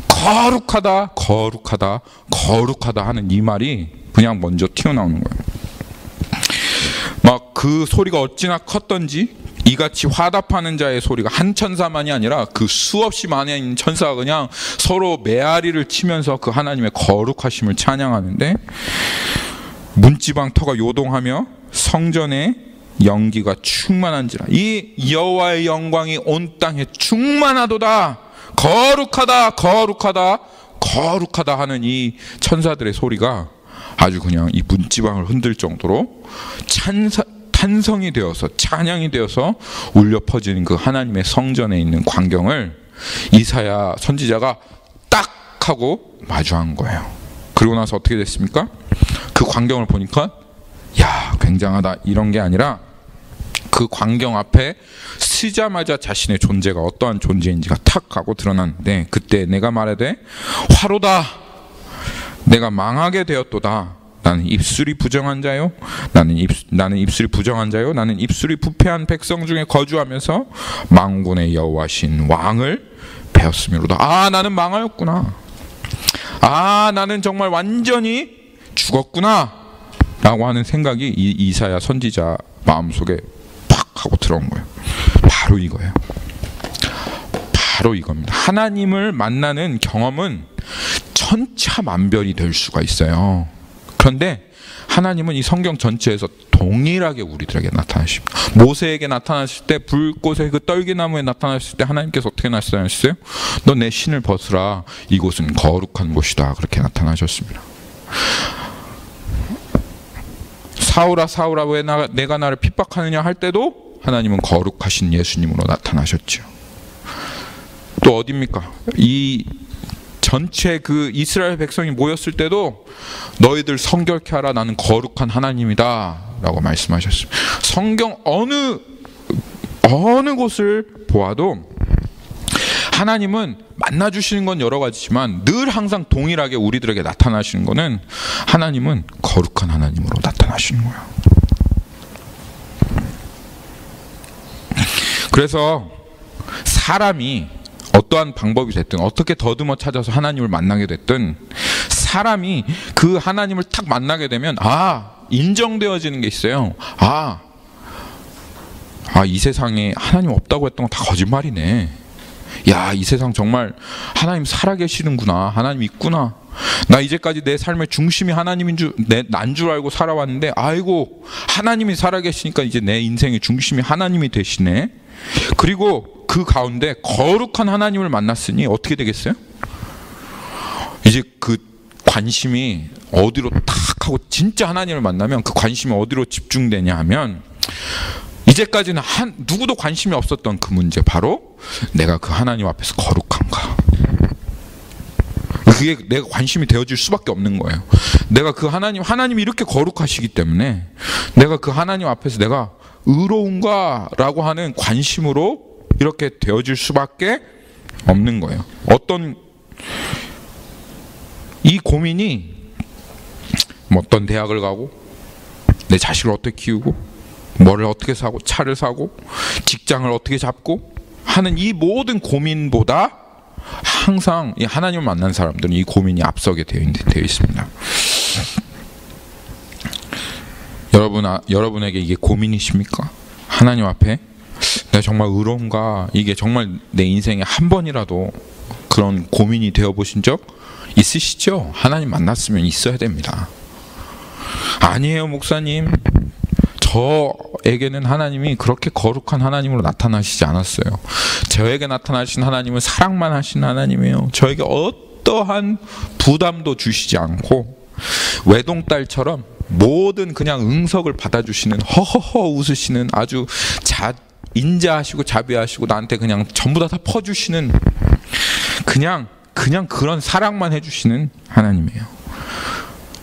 거룩하다 거룩하다 거룩하다 하는 이 말이 그냥 먼저 튀어나오는 거예요. 막 그 소리가 어찌나 컸던지 이같이 화답하는 자의 소리가 한 천사만이 아니라 그 수없이 많은 천사가 그냥 서로 메아리를 치면서 그 하나님의 거룩하심을 찬양하는데, 문지방 터가 요동하며 성전에 연기가 충만한지라 이 여호와의 영광이 온 땅에 충만하도다. 거룩하다 거룩하다 거룩하다 하는 이 천사들의 소리가 아주 그냥 이 문지방을 흔들 정도로 탄성이 되어서 찬양이 되어서 울려 퍼지는 그 하나님의 성전에 있는 광경을 이사야 선지자가 딱 하고 마주한 거예요. 그리고 나서 어떻게 됐습니까? 그 광경을 보니까 야 굉장하다 이런 게 아니라 그 광경 앞에 서자마자 자신의 존재가 어떠한 존재인지가 탁 하고 드러났는데, 그때 내가 말하되 화로다 내가 망하게 되었도다. 나는 입술이 부정한 자요, 나는 입술이 부정한 자요, 나는 입술이 부패한 백성 중에 거주하면서 만군의 여호와신 왕을 배웠음이로다. 아 나는 망하였구나. 아 나는 정말 완전히 죽었구나 라고 하는 생각이 이 이사야 선지자 마음속에 팍 하고 들어온 거예요. 바로 이거예요. 바로 이겁니다. 하나님을 만나는 경험은 천차만별이 될 수가 있어요. 그런데 하나님은 이 성경 전체에서 동일하게 우리들에게 나타나십니다. 모세에게 나타났을 때 불꽃의 그 떨기나무에 나타났을 때 하나님께서 어떻게 나타나셨어요? 너 내 신을 벗으라 이곳은 거룩한 곳이다 그렇게 나타나셨습니다. 사울아 사울아 왜 내가 나를 핍박하느냐 할 때도 하나님은 거룩하신 예수님으로 나타나셨죠. 또 어디입니까? 이 전체 그 이스라엘 백성이 모였을 때도 너희들 성결케 하라 나는 거룩한 하나님이다 라고 말씀하셨습니다. 성경 어느 곳을 보아도 하나님은 만나주시는 건 여러 가지지만 늘 항상 동일하게 우리들에게 나타나시는 거는 하나님은 거룩한 하나님으로 나타나시는 거예요. 그래서 사람이 어떠한 방법이 됐든 어떻게 더듬어 찾아서 하나님을 만나게 됐든 사람이 그 하나님을 탁 만나게 되면 인정되어지는 게 있어요. 이 세상에 하나님 없다고 했던 건 다 거짓말이네. 야, 이 세상 정말 하나님 살아계시는구나. 하나님 있구나. 나 이제까지 내 삶의 중심이 하나님인 난 줄 알고 살아왔는데 아이고 하나님이 살아계시니까 이제 내 인생의 중심이 하나님이 되시네. 그리고 그 가운데 거룩한 하나님을 만났으니 어떻게 되겠어요? 이제 그 관심이 어디로 탁 하고 진짜 하나님을 만나면 그 관심이 어디로 집중되냐 하면 이제까지는 누구도 관심이 없었던 그 문제, 바로 내가 그 하나님 앞에서 거룩한가. 그게 내가 관심이 되어질 수밖에 없는 거예요. 내가 그 하나님이 이렇게 거룩하시기 때문에 내가 그 하나님 앞에서 내가 의로운가 라고 하는 관심으로 이렇게 되어질 수밖에 없는 거예요. 이 고민이 어떤 대학을 가고 내 자식을 어떻게 키우고 뭐를 어떻게 사고 차를 사고 직장을 어떻게 잡고 하는 이 모든 고민보다 항상 이 하나님을 만난 사람들은 이 고민이 앞서게 되어 있습니다. 여러분에게 이게 고민이십니까? 하나님 앞에 내가 정말 의로운가? 이게 정말 내 인생에 한 번이라도 그런 고민이 되어 보신 적 있으시죠? 하나님 만났으면 있어야 됩니다. 아니에요, 목사님. 저에게는 하나님이 그렇게 거룩한 하나님으로 나타나시지 않았어요. 저에게 나타나신 하나님은 사랑만 하신 하나님이에요. 저에게 어떠한 부담도 주시지 않고 외동딸처럼 모든 그냥 응석을 받아주시는, 허허허 웃으시는, 아주 인자하시고 자비하시고 나한테 그냥 전부 다 퍼주시는 그냥 그런 사랑만 해주시는 하나님이에요.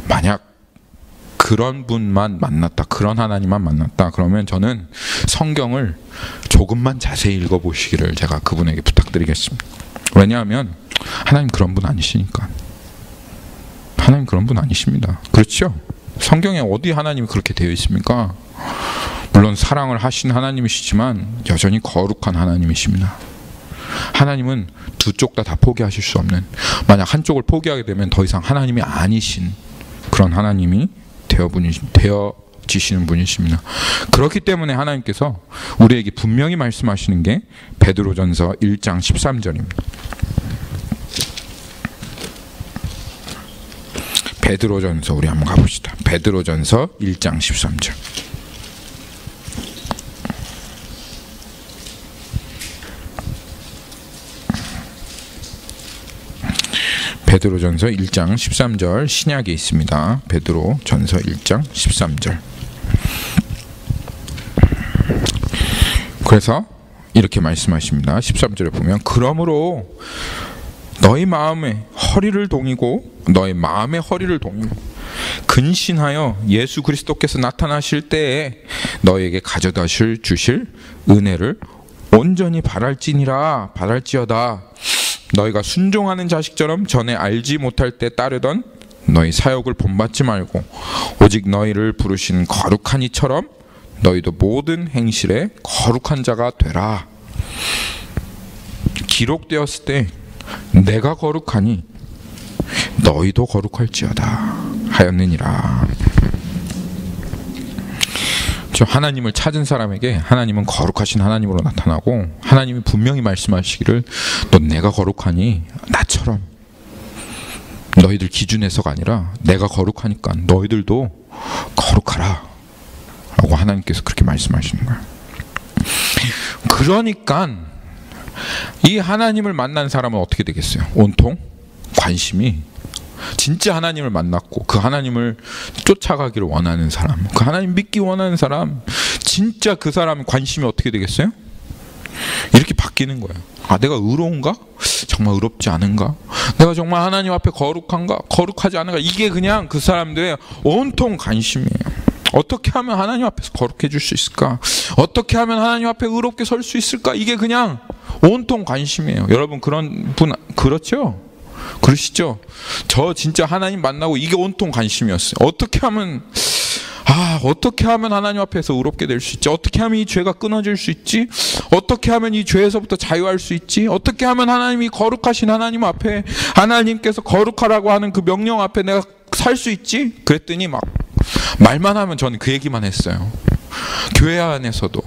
만약 그런 분만 만났다, 그런 하나님만 만났다, 그러면 저는 성경을 조금만 자세히 읽어보시기를 제가 그분에게 부탁드리겠습니다. 왜냐하면 하나님 그런 분 아니시니까. 하나님 그런 분 아니십니다. 그렇죠? 성경에 어디 하나님이 그렇게 되어 있습니까? 물론 사랑을 하신 하나님이시지만 여전히 거룩한 하나님이십니다. 하나님은 두 쪽 다 포기하실 수 없는, 만약 한쪽을 포기하게 되면 더 이상 하나님이 아니신 그런 하나님이 되어지시는 분이십니다. 그렇기 때문에 하나님께서 우리에게 분명히 말씀하시는 게 베드로전서 1장 13절입니다. 베드로전서 우리 한번 가봅시다. 베드로전서 1장 13절. 베드로전서 1장 13절 신약에 있습니다. 베드로전서 1장 13절. 그래서 이렇게 말씀하십니다. 13절에 보면 그러므로 너희 마음의 허리를 동이고 근신하여 예수 그리스도께서 나타나실 때에 너에게 가져다 주실 은혜를 온전히 바랄지어다. 너희가 순종하는 자식처럼 전에 알지 못할 때 따르던 너희 사역을 본받지 말고 오직 너희를 부르신 거룩한 이처럼 너희도 모든 행실에 거룩한 자가 되라. 기록되었을 때 내가 거룩하니 너희도 거룩할지어다 하였느니라. 하나님을 찾은 사람에게 하나님은 거룩하신 하나님으로 나타나고, 하나님이 분명히 말씀하시기를 너 내가 거룩하니 나처럼, 너희들 기준에서가 아니라 내가 거룩하니까 너희들도 거룩하라 라고 하나님께서 그렇게 말씀하시는 거예요. 그러니까 이 하나님을 만난 사람은 어떻게 되겠어요? 온통 관심이 진짜 하나님을 만났고 그 하나님을 쫓아가기를 원하는 사람, 그 하나님 믿기 원하는 사람, 진짜 그 사람 관심이 어떻게 되겠어요? 이렇게 바뀌는 거예요. 아, 내가 의로운가? 정말 의롭지 않은가? 내가 정말 하나님 앞에 거룩한가? 거룩하지 않은가? 이게 그냥 그 사람들의 온통 관심이에요. 어떻게 하면 하나님 앞에서 거룩해질 수 있을까? 어떻게 하면 하나님 앞에 의롭게 설 수 있을까? 이게 그냥 온통 관심이에요. 여러분 그런 분 그렇죠? 그러시죠? 저 진짜 하나님 만나고 이게 온통 관심이었어요. 어떻게 하면 하나님 앞에서 의롭게 될 수 있지? 어떻게 하면 이 죄가 끊어질 수 있지? 어떻게 하면 이 죄에서부터 자유할 수 있지? 어떻게 하면 하나님이 거룩하신 하나님 앞에, 하나님께서 거룩하라고 하는 그 명령 앞에 내가 살 수 있지? 그랬더니 막 말만 하면 저는 그 얘기만 했어요. 교회 안에서도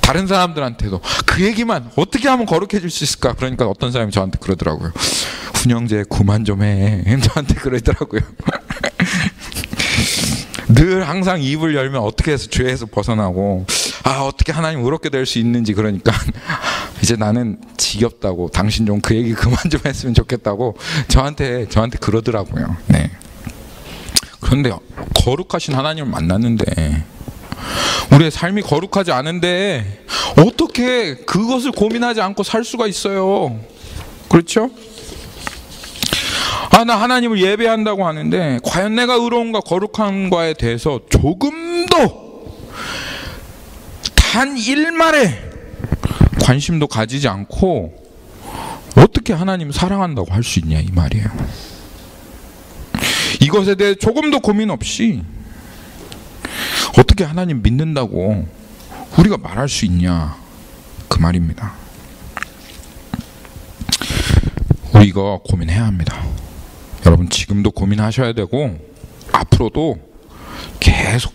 다른 사람들한테도 그 얘기만, 어떻게 하면 거룩해질 수 있을까? 그러니까 어떤 사람이 저한테 그러더라고요. 훈영제 그만 좀 해. 저한테 그러더라고요. 늘 항상 입을 열면 어떻게 해서 죄에서 벗어나고, 어떻게 하나님 의롭게 될 수 있는지, 그러니까 이제 나는 지겹다고, 당신 좀 그 얘기 그만 좀 했으면 좋겠다고 저한테 그러더라고요. 네. 그런데 거룩하신 하나님을 만났는데 우리의 삶이 거룩하지 않은데 어떻게 그것을 고민하지 않고 살 수가 있어요? 그렇죠? 나 하나님을 예배한다고 하는데 과연 내가 의로움과 거룩함과에 대해서 조금도 단 일말의 관심도 가지지 않고 어떻게 하나님 사랑한다고 할 수 있냐 이 말이에요. 이것에 대해 조금도 고민 없이 어떻게 하나님 믿는다고 우리가 말할 수 있냐 그 말입니다. 우리 이거 고민해야 합니다. 여러분 지금도 고민하셔야 되고 앞으로도 계속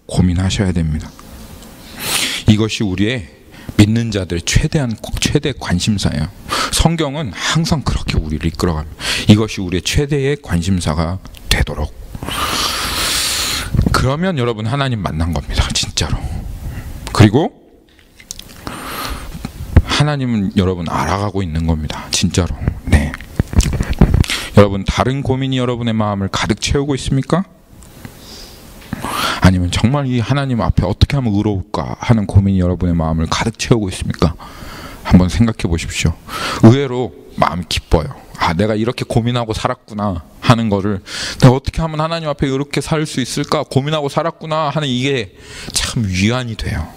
고민하셔야 됩니다. 이것이 우리의 믿는 자들의 최대 관심사예요. 성경은 항상 그렇게 우리를 이끌어갑니다. 이것이 우리의 최대의 관심사가 되도록. 그러면 여러분 하나님 만난 겁니다. 진짜로. 그리고 하나님은 여러분 알아가고 있는 겁니다. 진짜로. 네. 여러분 다른 고민이 여러분의 마음을 가득 채우고 있습니까? 아니면 정말 이 하나님 앞에 어떻게 하면 의로울까 하는 고민이 여러분의 마음을 가득 채우고 있습니까? 한번 생각해 보십시오. 의외로 마음이 기뻐요. 내가 이렇게 고민하고 살았구나 하는 거를 내가 어떻게 하면 하나님 앞에 이렇게 살 수 있을까 고민하고 살았구나 하는 이게 참 위안이 돼요.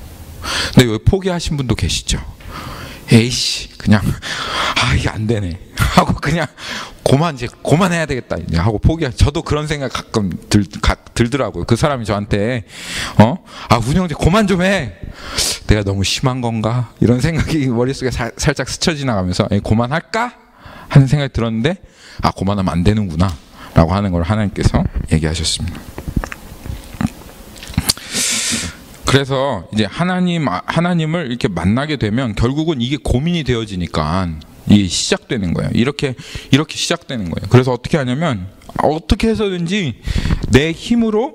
근데 왜 포기하신 분도 계시죠? 에이씨 그냥 이게 안 되네 하고 그냥 그만해야 되겠다 하고 저도 그런 생각 가끔 들더라고요. 그 사람이 저한테 운영재 그만 좀 해. 내가 너무 심한 건가? 이런 생각이 머릿속에 살짝 스쳐 지나가면서 그만할까? 하는 생각이 들었는데 그만하면 안 되는구나 라고 하는 걸 하나님께서 얘기하셨습니다. 그래서 이제 하나님을 이렇게 만나게 되면 결국은 이게 고민이 되어지니까 이게 시작되는 거예요. 이렇게 시작되는 거예요. 그래서 어떻게 하냐면 어떻게 해서든지 내 힘으로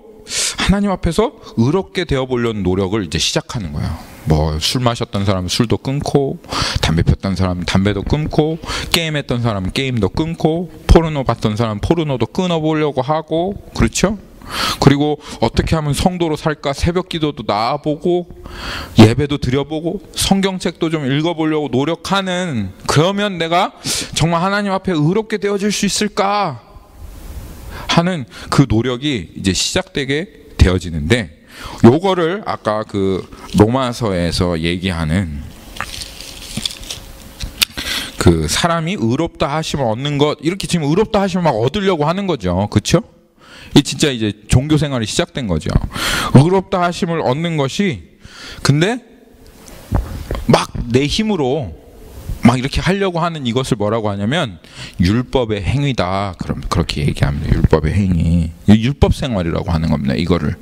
하나님 앞에서 의롭게 되어 보려는 노력을 이제 시작하는 거예요. 뭐 술 마셨던 사람은 술도 끊고, 담배 폈던 사람은 담배도 끊고, 게임했던 사람은 게임도 끊고, 포르노 봤던 사람은 포르노도 끊어보려고 하고, 그렇죠? 그리고 어떻게 하면 성도로 살까 새벽 기도도 나와보고 예배도 드려보고 성경책도 좀 읽어보려고 노력하는, 그러면 내가 정말 하나님 앞에 의롭게 되어질 수 있을까 하는 그 노력이 이제 시작되게 되어지는데, 요거를 아까 그 로마서에서 얘기하는 그 사람이 의롭다 하심을 얻는 것, 이렇게 지금 의롭다 하심을 막 얻으려고 하는 거죠. 그렇죠? 이 진짜 이제 종교 생활이 시작된 거죠. 의롭다 하심을 얻는 것이, 근데 막 내 힘으로 막 이렇게 하려고 하는 이것을 뭐라고 하냐면 율법의 행위다. 그럼 그렇게 얘기합니다. 율법의 행위, 율법 생활이라고 하는 겁니다. 이거를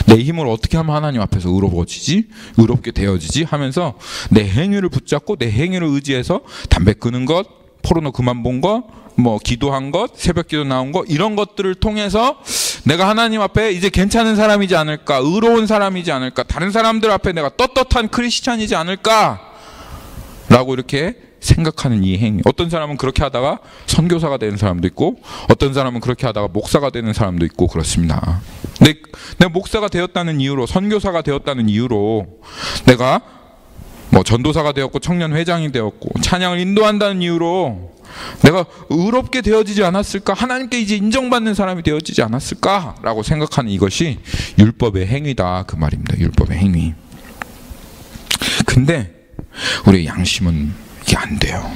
내 힘으로 어떻게 하면 하나님 앞에서 의로워지지, 의롭게 되어지지 하면서 내 행위를 붙잡고 내 행위를 의지해서 담배 끊은 것, 포르노 그만 본 것, 뭐 기도한 것, 새벽 기도 나온 것, 이런 것들을 통해서 내가 하나님 앞에 이제 괜찮은 사람이지 않을까, 의로운 사람이지 않을까, 다른 사람들 앞에 내가 떳떳한 크리스찬이지 않을까 라고 이렇게 생각하는 이 행위. 어떤 사람은 그렇게 하다가 선교사가 되는 사람도 있고, 어떤 사람은 그렇게 하다가 목사가 되는 사람도 있고 그렇습니다. 근데 내가 목사가 되었다는 이유로, 선교사가 되었다는 이유로 내가 뭐 전도사가 되었고 청년 회장이 되었고 찬양을 인도한다는 이유로 내가 의롭게 되어지지 않았을까, 하나님께 이제 인정받는 사람이 되어지지 않았을까 라고 생각하는 이것이 율법의 행위다 그 말입니다. 율법의 행위. 근데 우리의 양심은 이게 안 돼요.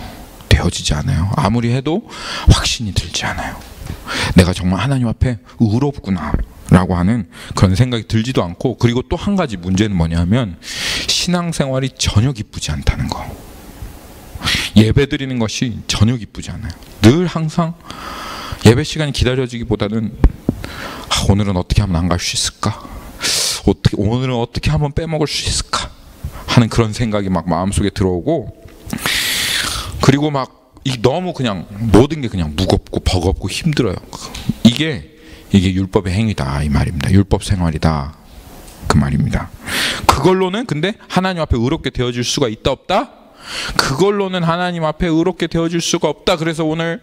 되어지지 않아요. 아무리 해도 확신이 들지 않아요. 내가 정말 하나님 앞에 의롭구나 라고 하는 그런 생각이 들지도 않고, 그리고 또 한 가지 문제는 뭐냐면 신앙생활이 전혀 기쁘지 않다는 거. 예배 드리는 것이 전혀 기쁘지 않아요. 늘 항상 예배 시간이 기다려지기보다는 오늘은 어떻게 하면 안 갈 수 있을까, 오늘은 어떻게 하면 빼먹을 수 있을까 하는 그런 생각이 막 마음속에 들어오고, 그리고 막 너무 그냥 모든 게 그냥 무겁고 버겁고 힘들어요. 이게 율법의 행위다 이 말입니다. 율법 생활이다 그 말입니다. 그걸로는 근데 하나님 앞에 의롭게 되어질 수가 있다 없다? 그걸로는 하나님 앞에 의롭게 되어질 수가 없다. 그래서 오늘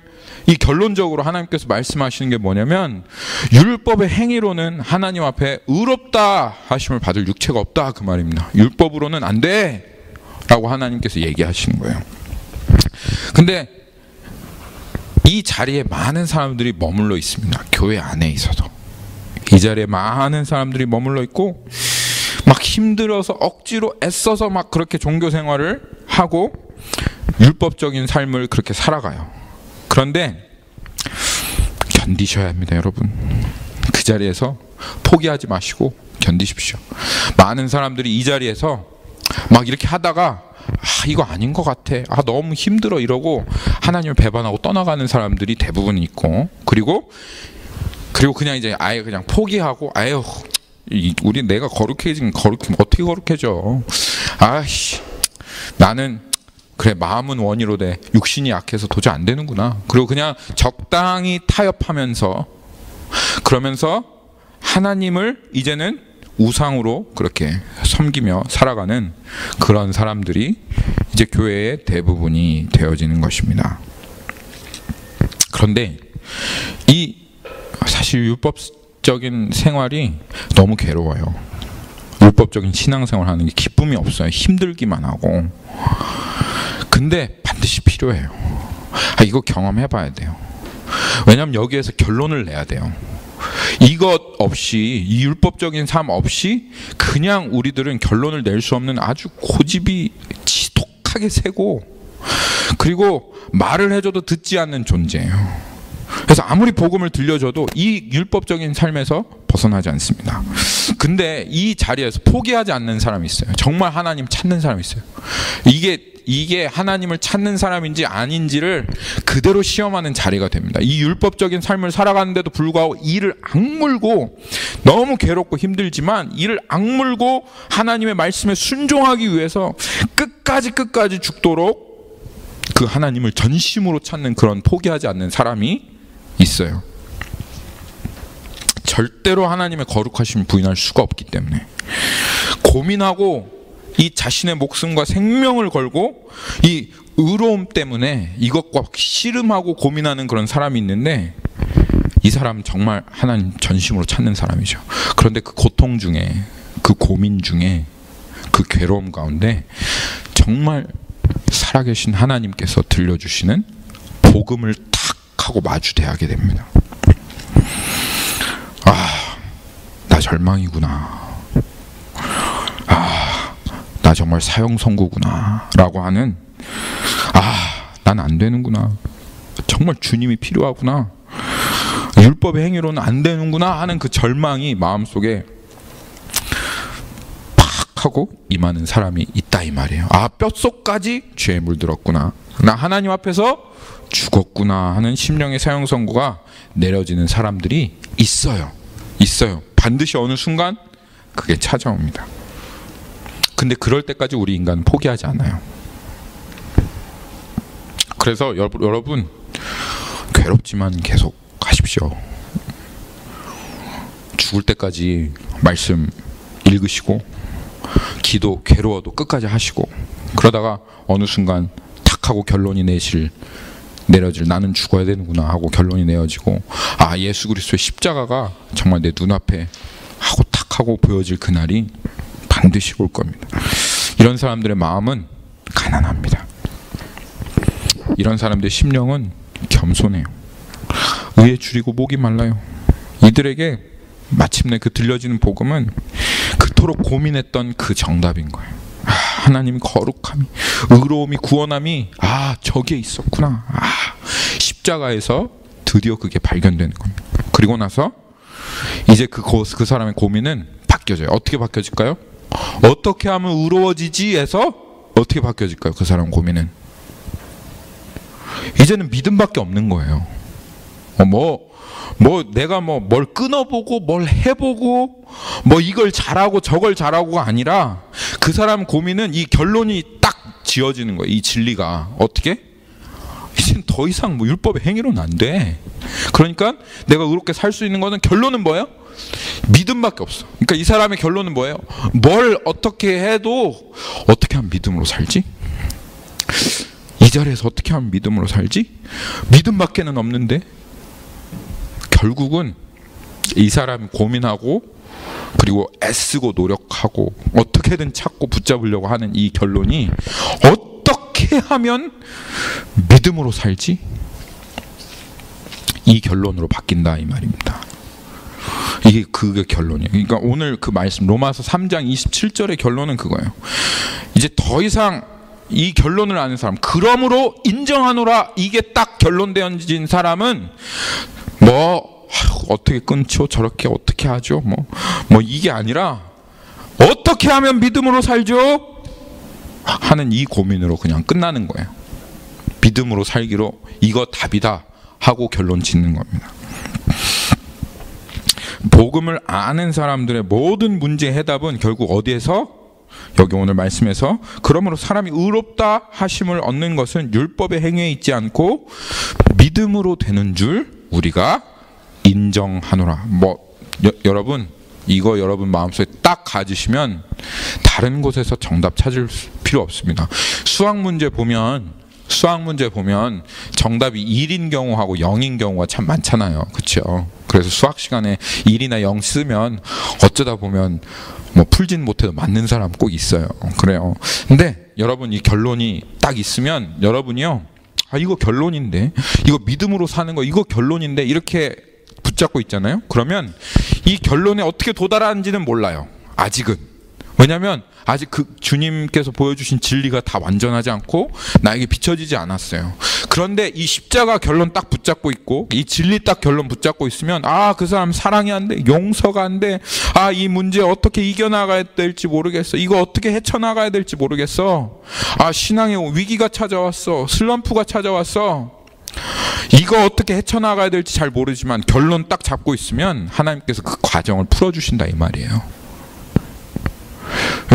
이 결론적으로 하나님께서 말씀하시는 게 뭐냐면 율법의 행위로는 하나님 앞에 의롭다 하심을 받을 육체가 없다, 그 말입니다. 율법으로는 안 돼 라고 하나님께서 얘기하시는 거예요. 근데 이 자리에 많은 사람들이 머물러 있습니다. 교회 안에 있어도 이 자리에 많은 사람들이 머물러 있고 막 힘들어서 억지로 애써서 막 그렇게 종교 생활을 하고 율법적인 삶을 그렇게 살아가요. 그런데 견디셔야 합니다, 여러분. 그 자리에서 포기하지 마시고 견디십시오. 많은 사람들이 이 자리에서 막 이렇게 하다가 이거 아닌 것 같아, 너무 힘들어 이러고 하나님을 배반하고 떠나가는 사람들이 대부분 있고, 그리고 그냥 이제 아예 그냥 포기하고 우리 내가 거룩해지긴 어떻게 거룩해져, 나는 그래 마음은 원이로 돼 육신이 약해서 도저히 안 되는구나. 그리고 그냥 적당히 타협하면서 그러면서 하나님을 이제는 우상으로 그렇게 섬기며 살아가는 그런 사람들이 이제 교회의 대부분이 되어지는 것입니다. 그런데 사실 율법적인 생활이 너무 괴로워요. 율법적인 신앙생활 하는 게 기쁨이 없어요. 힘들기만 하고. 근데 반드시 필요해요. 이거 경험해봐야 돼요. 왜냐하면 여기에서 결론을 내야 돼요. 이것 없이, 이 율법적인 삶 없이 그냥 우리들은 결론을 낼 수 없는 아주 고집이 지독하게 세고, 그리고 말을 해줘도 듣지 않는 존재예요. 그래서 아무리 복음을 들려줘도 이 율법적인 삶에서 벗어나지 않습니다. 근데 이 자리에서 포기하지 않는 사람이 있어요. 정말 하나님 찾는 사람이 있어요. 이게 하나님을 찾는 사람인지 아닌지를 그대로 시험하는 자리가 됩니다. 이 율법적인 삶을 살아가는데도 불구하고 이를 악물고, 너무 괴롭고 힘들지만 이를 악물고 하나님의 말씀에 순종하기 위해서 끝까지 죽도록 그 하나님을 전심으로 찾는 그런 포기하지 않는 사람이 있어요. 절대로 하나님의 거룩하심을 부인할 수가 없기 때문에 고민하고 이 자신의 목숨과 생명을 걸고 이 의로움 때문에 이것과 씨름하고 고민하는 그런 사람이 있는데, 이 사람은 정말 하나님 전심으로 찾는 사람이죠. 그런데 그 고통 중에, 그 고민 중에, 그 괴로움 가운데 정말 살아계신 하나님께서 들려주시는 복음을 탁 하고 마주대하게 됩니다. 나 절망이구나, 나 정말 사형선고구나 라고 하는, 난 안 되는구나, 정말 주님이 필요하구나, 율법의 행위로는 안 되는구나 하는 그 절망이 마음속에 팍 하고 임하는 사람이 있다, 이 말이에요. 뼛속까지 죄에 물들었구나, 나 하나님 앞에서 죽었구나 하는 심령의 사형선고가 내려지는 사람들이 있어요. 반드시 어느 순간 그게 찾아옵니다. 근데 그럴 때까지 우리 인간은 포기하지 않아요. 그래서 여러분 괴롭지만 계속 하십시오. 죽을 때까지 말씀 읽으시고, 기도 괴로워도 끝까지 하시고, 그러다가 어느 순간 탁 하고 결론이 내려질 나는 죽어야 되는구나 하고 결론이 내어지고, 예수 그리스도의 십자가가 정말 내 눈앞에 하고 탁 하고 보여질 그날이 반드시 올 겁니다. 이런 사람들의 마음은 가난합니다. 이런 사람들의 심령은 겸손해요. 의에 줄이고 목이 말라요. 이들에게 마침내 그 들려지는 복음은 그토록 고민했던 그 정답인 거예요. 하나님 거룩함이, 의로움이, 구원함이 저기에 있었구나. 십자가에서 드디어 그게 발견되는 겁니다. 그리고 나서 이제 그 사람의 고민은 바뀌어져요. 어떻게 바뀌어질까요? 어떻게 하면 의로워지지 해서 어떻게 바뀌어질까요? 그 사람 고민은 이제는 믿음밖에 없는 거예요. 내가 뭘 끊어보고 뭘 해보고 이걸 잘하고 저걸 잘하고가 아니라, 그 사람 고민은 이 결론이 딱 지어지는 거예요. 이 진리가 어떻게? 이젠 더 이상 율법의 행위로는 안 돼. 그러니까 내가 의롭게 살 수 있는 거는, 결론은 뭐예요? 믿음밖에 없어. 그러니까 이 사람의 결론은 뭐예요? 뭘 어떻게 해도 어떻게 하면 믿음으로 살지? 자리에서 어떻게 하면 믿음으로 살지? 믿음밖에는 없는데. 결국은 이 사람이 고민하고 그리고 애쓰고 노력하고 어떻게든 찾고 붙잡으려고 하는 이 결론이 어떻게 하면 믿음으로 살지? 이 결론으로 바뀐다 이 말입니다. 이게 그게 결론이에요. 그러니까 오늘 그 말씀 로마서 3장 27절의 결론은 그거예요. 이제 더 이상 이 결론을 아는 사람, 그러므로 인정하노라, 이게 딱 결론되어진 사람은 뭐 어떻게 끊죠? 저렇게 어떻게 하죠? 뭐 이게 아니라 어떻게 하면 믿음으로 살죠? 하는 이 고민으로 그냥 끝나는 거예요. 믿음으로 살기로 이거 답이다 하고 결론 짓는 겁니다. 복음을 아는 사람들의 모든 문제의 해답은 결국 어디에서? 여기 오늘 말씀에서 그러므로 사람이 의롭다 하심을 얻는 것은 율법의 행위에 있지 않고 믿음으로 되는 줄 우리가 인정하노라. 여러분 이거 여러분 마음속에 딱 가지시면 다른 곳에서 정답 찾을 필요 없습니다. 수학 문제 보면 정답이 1인 경우하고 0인 경우가 참 많잖아요. 그렇죠? 그래서 수학 시간에 1이나 0 쓰면 어쩌다 보면 풀진 못해도 맞는 사람 꼭 있어요. 그래요. 근데 여러분 이 결론이 딱 있으면 여러분이요, 이거 결론인데, 이거 믿음으로 사는 거 이거 결론인데 이렇게 붙잡고 있잖아요. 그러면 이 결론에 어떻게 도달하는지는 몰라요. 아직은. 왜냐하면 아직 그 주님께서 보여주신 진리가 다 완전하지 않고 나에게 비춰지지 않았어요. 그런데 이 십자가 결론 딱 붙잡고 있고 이 진리 딱 결론 붙잡고 있으면 그 사람 사랑이 안 돼, 용서가 안 돼, 이 문제 어떻게 이겨나가야 될지 모르겠어, 이거 어떻게 헤쳐나가야 될지 모르겠어, 신앙의 위기가 찾아왔어, 슬럼프가 찾아왔어, 이거 어떻게 헤쳐나가야 될지 잘 모르지만 결론 딱 잡고 있으면 하나님께서 그 과정을 풀어주신다 이 말이에요.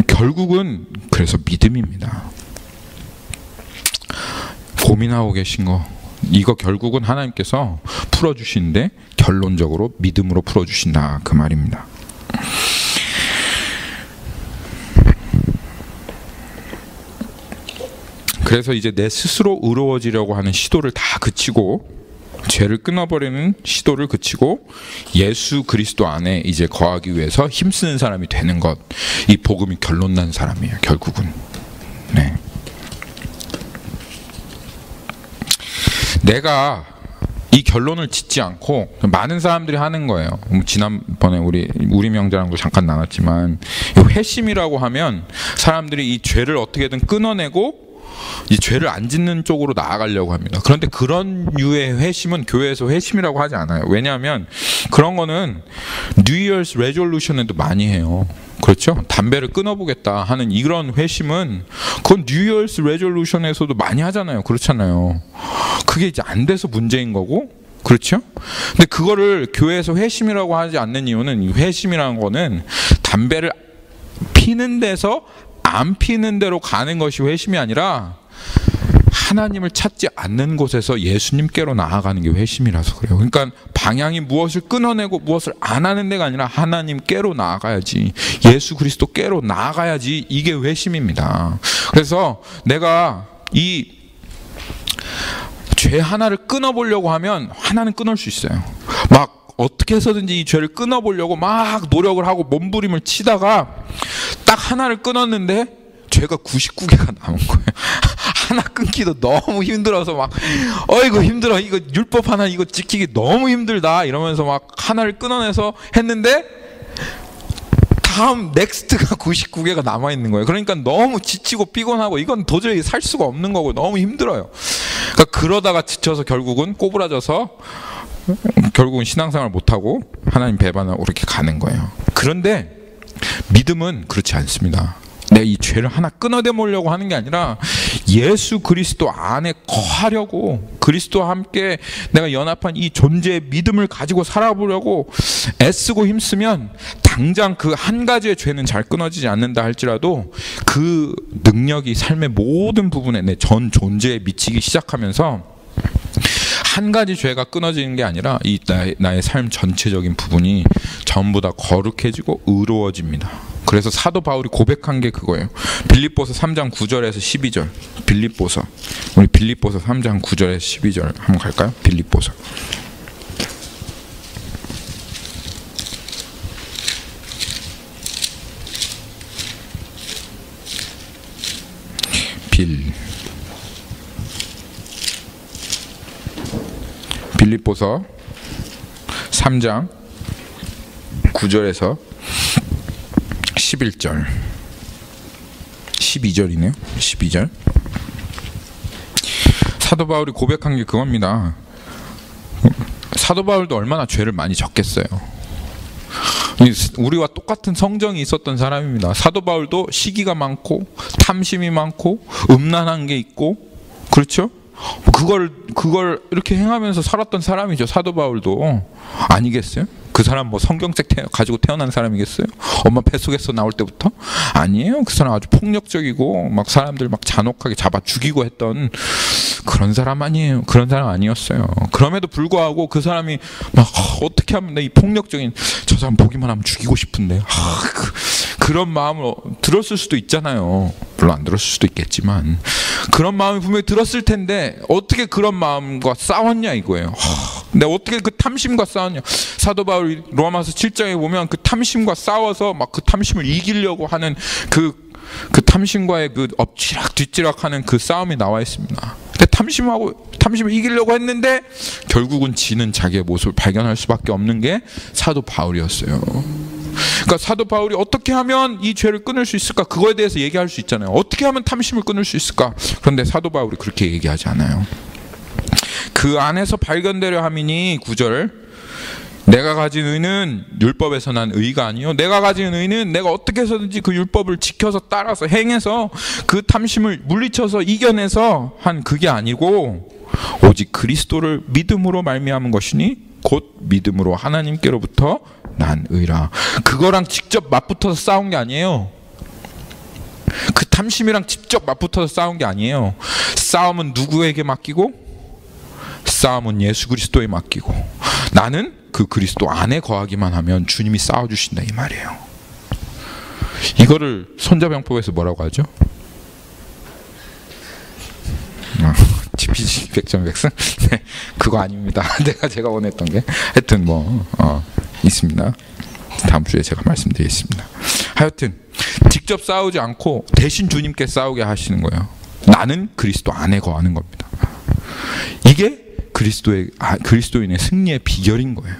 결국은 그래서 믿음입니다. 고민하고 계신 거 이거 결국은 하나님께서 풀어주시는데 결론적으로 믿음으로 풀어주신다 그 말입니다. 그래서 이제 내 스스로 의로워지려고 하는 시도를 다 그치고 죄를 끊어버리는 시도를 그치고 예수 그리스도 안에 이제 거하기 위해서 힘쓰는 사람이 되는 것, 이 복음이 결론 난 사람이에요. 결국은. 네. 내가 이 결론을 짓지 않고 많은 사람들이 하는 거예요. 지난번에 우리 명제랑도 잠깐 나눴지만 회심이라고 하면 사람들이 이 죄를 어떻게든 끊어내고 이 죄를 안 짓는 쪽으로 나아가려고 합니다. 그런데 그런 류의 회심은 교회에서 회심이라고 하지 않아요. 왜냐하면 그런 거는 New Year's Resolution에도 많이 해요. 그렇죠? 담배를 끊어보겠다 하는 이런 회심은 그건 New Year's Resolution에서도 많이 하잖아요. 그렇잖아요. 그게 이제 안 돼서 문제인 거고, 그렇죠? 근데 그거를 교회에서 회심이라고 하지 않는 이유는, 이 회심이라는 거는 담배를 피는 데서 안 피는 대로 가는 것이 회심이 아니라 하나님을 찾지 않는 곳에서 예수님께로 나아가는 게 회심이라서 그래요. 그러니까 방향이 무엇을 끊어내고 무엇을 안 하는 데가 아니라 하나님께로 나아가야지, 예수 그리스도께로 나아가야지, 이게 회심입니다. 그래서 내가 이 죄 하나를 끊어보려고 하면 하나는 끊을 수 있어요. 막 어떻게 해서든지 이 죄를 끊어보려고 막 노력을 하고 몸부림을 치다가 딱 하나를 끊었는데 죄가 99개가 남은 거예요. 하나 끊기도 너무 힘들어서 막 어이구 힘들어, 이거 율법 하나 이거 지키기 너무 힘들다 이러면서 막 하나를 끊어내서 했는데 다음 넥스트가 99개가 남아있는 거예요. 그러니까 너무 지치고 피곤하고 이건 도저히 살 수가 없는 거고 너무 힘들어요. 그러니까 그러다가 지쳐서 결국은 꼬부라져서 결국은 신앙생활 못하고 하나님 배반하고 이렇게 가는 거예요. 그런데 믿음은 그렇지 않습니다. 내가 이 죄를 하나 끊어내보려고 하는 게 아니라 예수 그리스도 안에 거하려고, 그리스도와 함께 내가 연합한 이 존재의 믿음을 가지고 살아보려고 애쓰고 힘쓰면 당장 그 한 가지의 죄는 잘 끊어지지 않는다 할지라도 그 능력이 삶의 모든 부분에 내 전 존재에 미치기 시작하면서 한 가지 죄가 끊어지는 게 아니라 이 나의 삶 전체적인 부분이 전부 다 거룩해지고 의로워집니다. 그래서 사도 바울이 고백한 게 그거예요. 빌립보서 3장 9절에서 12절. 빌립보서. 우리 빌립보서 3장 9절에서 12절 한번 갈까요? 빌립보서. 빌립보서 3장 9절에서 11절 12절이네요. 12절. 사도 바울이 고백한 게 그겁니다. 사도 바울도 얼마나 죄를 많이 졌겠어요. 우리와 똑같은 성정이 있었던 사람입니다. 사도 바울도 시기가 많고 탐심이 많고 음란한 게 있고, 그렇죠? 그걸 이렇게 행하면서 살았던 사람이죠. 사도 바울도. 아니겠어요? 그 사람 뭐 성경책 가지고 태어난 사람이겠어요? 엄마 뱃속에서 나올 때부터? 아니에요. 그 사람 아주 폭력적이고 막 사람들 막 잔혹하게 잡아 죽이고 했던 그런 사람 아니에요. 그런 사람 아니었어요. 그럼에도 불구하고 그 사람이 막 어떻게 하면 이 폭력적인 저 사람 보기만 하면 죽이고 싶은데 그런 마음을 들었을 수도 있잖아요. 물론 안 들었을 수도 있겠지만 그런 마음이 분명히 들었을 텐데 어떻게 그런 마음과 싸웠냐 이거예요. 근데 어떻게 그 탐심과 싸웠냐. 사도 바울이 로마서 7장에 보면 그 탐심과 싸워서 막 그 탐심을 이기려고 하는 그 탐심과의 그 엎치락 뒤치락하는 그 싸움이 나와 있습니다. 근데 탐심을 이기려고 했는데 결국은 지는 자기의 모습을 발견할 수밖에 없는 게 사도 바울이었어요. 그러니까 사도 바울이 어떻게 하면 이 죄를 끊을 수 있을까? 그거에 대해서 얘기할 수 있잖아요. 어떻게 하면 탐심을 끊을 수 있을까? 그런데 사도 바울이 그렇게 얘기하지 않아요. 그 안에서 발견되려 함이니 9절 내가 가진 의는 율법에서 난 의가 아니요 내가 가진 의는 내가 어떻게 해서든지 그 율법을 지켜서 따라서 행해서 그 탐심을 물리쳐서 이겨내서 한 그게 아니고 오직 그리스도를 믿음으로 말미암은 것이니 곧 믿음으로 하나님께로부터 난 의라. 그거랑 직접 맞붙어서 싸운 게 아니에요. 그 탐심이랑 직접 맞붙어서 싸운 게 아니에요. 싸움은 누구에게 맡기고? 싸움은 예수 그리스도에 맡기고 나는 그 그리스도 안에 거하기만 하면 주님이 싸워주신다 이 말이에요. 이거를 손자병법에서 뭐라고 하죠? GPG 100점 100승? 네, 그거 아닙니다. 제가 원했던 게 하여튼 있습니다. 다음 주에 제가 말씀드리겠습니다. 하여튼 직접 싸우지 않고 대신 주님께 싸우게 하시는 거예요. 나는 그리스도 안에 거하는 겁니다. 이게 그리스도인의 승리의 비결인 거예요.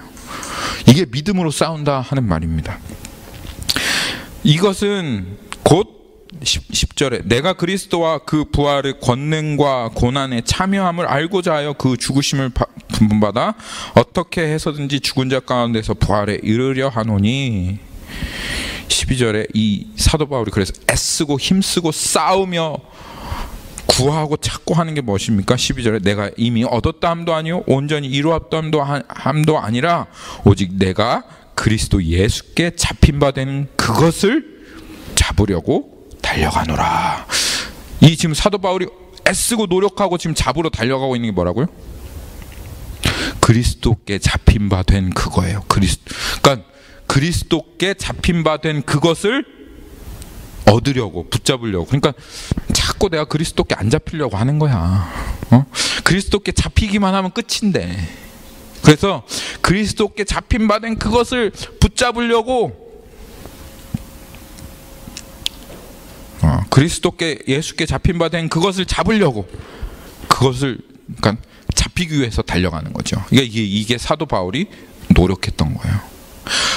이게 믿음으로 싸운다 하는 말입니다. 이것은 곧 10절에 내가 그리스도와 그 부활의 권능과 고난에 참여함을 알고자 하여 그 죽으심을 분분받아 어떻게 해서든지 죽은 자 가운데서 부활에 이르려 하노니 12절에 이 사도 바울이 그래서 애쓰고 힘쓰고 싸우며 구하고 찾고 하는 게 무엇입니까? 12절에 내가 이미 얻었다 함도 아니요 온전히 이루었다 함도 아니라 오직 내가 그리스도 예수께 잡힌 바 되는 그것을 잡으려고 달려가노라. 이 지금 사도 바울이 애쓰고 노력하고 지금 잡으러 달려가고 있는 게 뭐라고요? 그리스도께 잡힌 바 된 그거예요. 그러니까 그리스도께 잡힌 바 된 그것을 얻으려고 붙잡으려고. 그러니까 자꾸 내가 그리스도께 안 잡히려고 하는 거야. 그리스도께 잡히기만 하면 끝인데. 그래서 그리스도께 잡힌 바 된 그것을 붙잡으려고 그리스도께 예수께 잡힌 바 된 그것을 잡으려고 그것을 그러니까 잡히기 위해서 달려가는 거죠. 이게 사도 바울이 노력했던 거예요.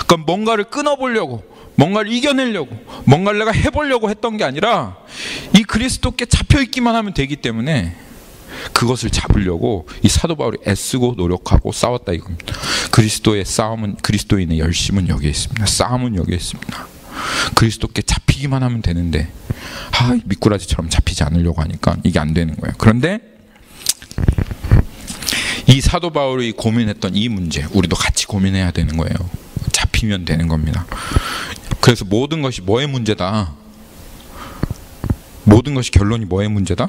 그러니까 뭔가를 끊어보려고 뭔가를 이겨내려고 뭔가를 내가 해보려고 했던 게 아니라 이 그리스도께 잡혀있기만 하면 되기 때문에 그것을 잡으려고 이 사도 바울이 애쓰고 노력하고 싸웠다 이겁니다. 그리스도의 싸움은 그리스도인의 열심은 여기에 있습니다. 싸움은 여기에 있습니다. 그리스도께 잡히기만 하면 되는데 미꾸라지처럼 잡히지 않으려고 하니까 이게 안 되는 거예요. 그런데 이 사도 바울이 고민했던 이 문제 우리도 같이 고민해야 되는 거예요. 잡히면 되는 겁니다. 그래서 모든 것이 뭐의 문제다? 모든 것이 결론이 뭐의 문제다?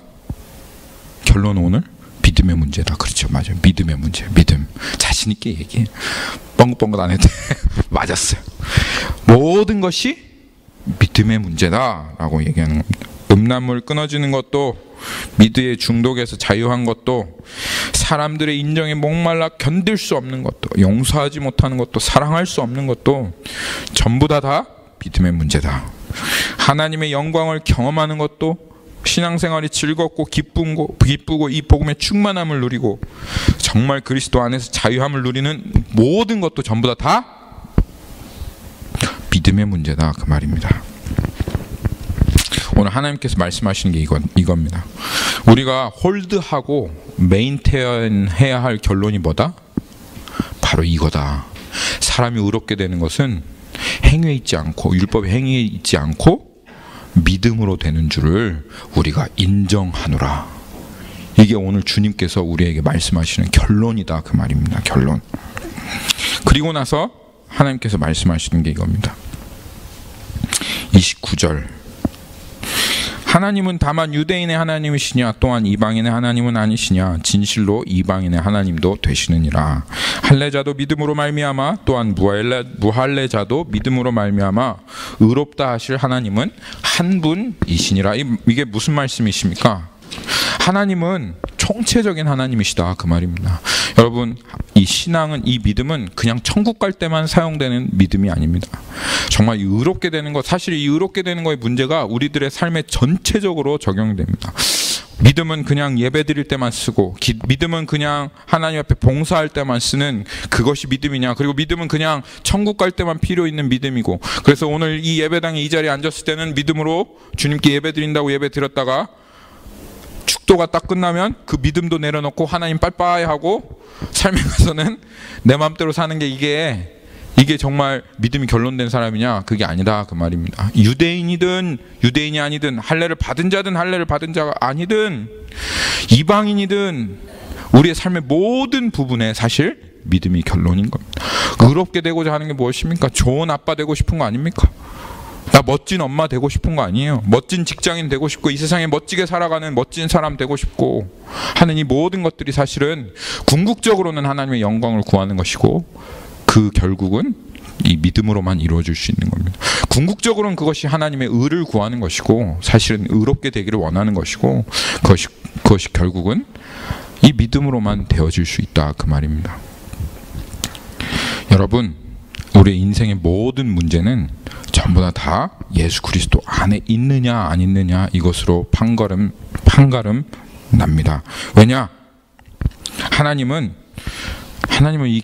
결론은 오늘 믿음의 문제다. 그렇죠, 맞아요. 믿음의 문제. 믿음. 자신 있게 얘기해. 뻥긋뻥긋 안 해도 맞았어요. 모든 것이 믿음의 문제다라고 얘기하는 겁니다. 음란물 끊어지는 것도, 미드의 중독에서 자유한 것도, 사람들의 인정에 목말라 견딜 수 없는 것도, 용서하지 못하는 것도, 사랑할 수 없는 것도 전부 다 믿음의 문제다. 하나님의 영광을 경험하는 것도, 신앙생활이 즐겁고 기쁘고 이 복음의 충만함을 누리고 정말 그리스도 안에서 자유함을 누리는 모든 것도 전부 다 믿음의 문제다, 그 말입니다. 오늘 하나님께서 말씀하시는 게 이겁니다. 우리가 홀드하고 메인테인 해야 할 결론이 뭐다? 바로 이거다. 사람이 의롭게 되는 것은 행위에 있지 않고, 율법의 행위에 있지 않고 믿음으로 되는 줄을 우리가 인정하노라. 이게 오늘 주님께서 우리에게 말씀하시는 결론이다, 그 말입니다. 결론. 그리고 나서 하나님께서 말씀하시는 게 이겁니다. 29절. 하나님은 다만 유대인의 하나님이시냐, 또한 이방인의 하나님은 아니시냐, 진실로 이방인의 하나님도 되시느니라. 할례자도 믿음으로 말미암아, 또한 무할례자도 믿음으로 말미암아 의롭다 하실 하나님은 한 분이시니라. 이게 무슨 말씀이십니까? 하나님은 총체적인 하나님이시다, 그 말입니다. 여러분, 이 신앙은, 이 믿음은 그냥 천국 갈 때만 사용되는 믿음이 아닙니다. 정말 의롭게 되는 것, 사실 이 의롭게 되는 것의 문제가 우리들의 삶에 전체적으로 적용됩니다. 믿음은 그냥 예배 드릴 때만 쓰고, 믿음은 그냥 하나님 앞에 봉사할 때만 쓰는 그것이 믿음이냐, 그리고 믿음은 그냥 천국 갈 때만 필요 있는 믿음이고, 그래서 오늘 이 예배당에 이 자리에 앉았을 때는 믿음으로 주님께 예배 드린다고 예배 드렸다가 축도가 딱 끝나면 그 믿음도 내려놓고 하나님 빠이빠이 하고 삶에 가서는 내 마음대로 사는 게 이게 정말 믿음이 결론된 사람이냐? 그게 아니다, 그 말입니다. 유대인이든 유대인이 아니든, 할례를 받은 자든 할례를 받은 자가 아니든, 이방인이든 우리의 삶의 모든 부분에 사실 믿음이 결론인 겁니다. 의롭게 되고자 하는 게 무엇입니까? 좋은 아빠 되고 싶은 거 아닙니까? 나 멋진 엄마 되고 싶은 거 아니에요. 멋진 직장인 되고 싶고, 이 세상에 멋지게 살아가는 멋진 사람 되고 싶고 하는 이 모든 것들이 사실은 궁극적으로는 하나님의 영광을 구하는 것이고, 그 결국은 이 믿음으로만 이루어질 수 있는 겁니다. 궁극적으로는 그것이 하나님의 의를 구하는 것이고, 사실은 의롭게 되기를 원하는 것이고, 그것이 결국은 이 믿음으로만 되어질 수 있다, 그 말입니다. 여러분, 우리의 인생의 모든 문제는 전부 다 예수 그리스도 안에 있느냐 안 있느냐, 이것으로 판가름 납니다. 왜냐? 하나님은 이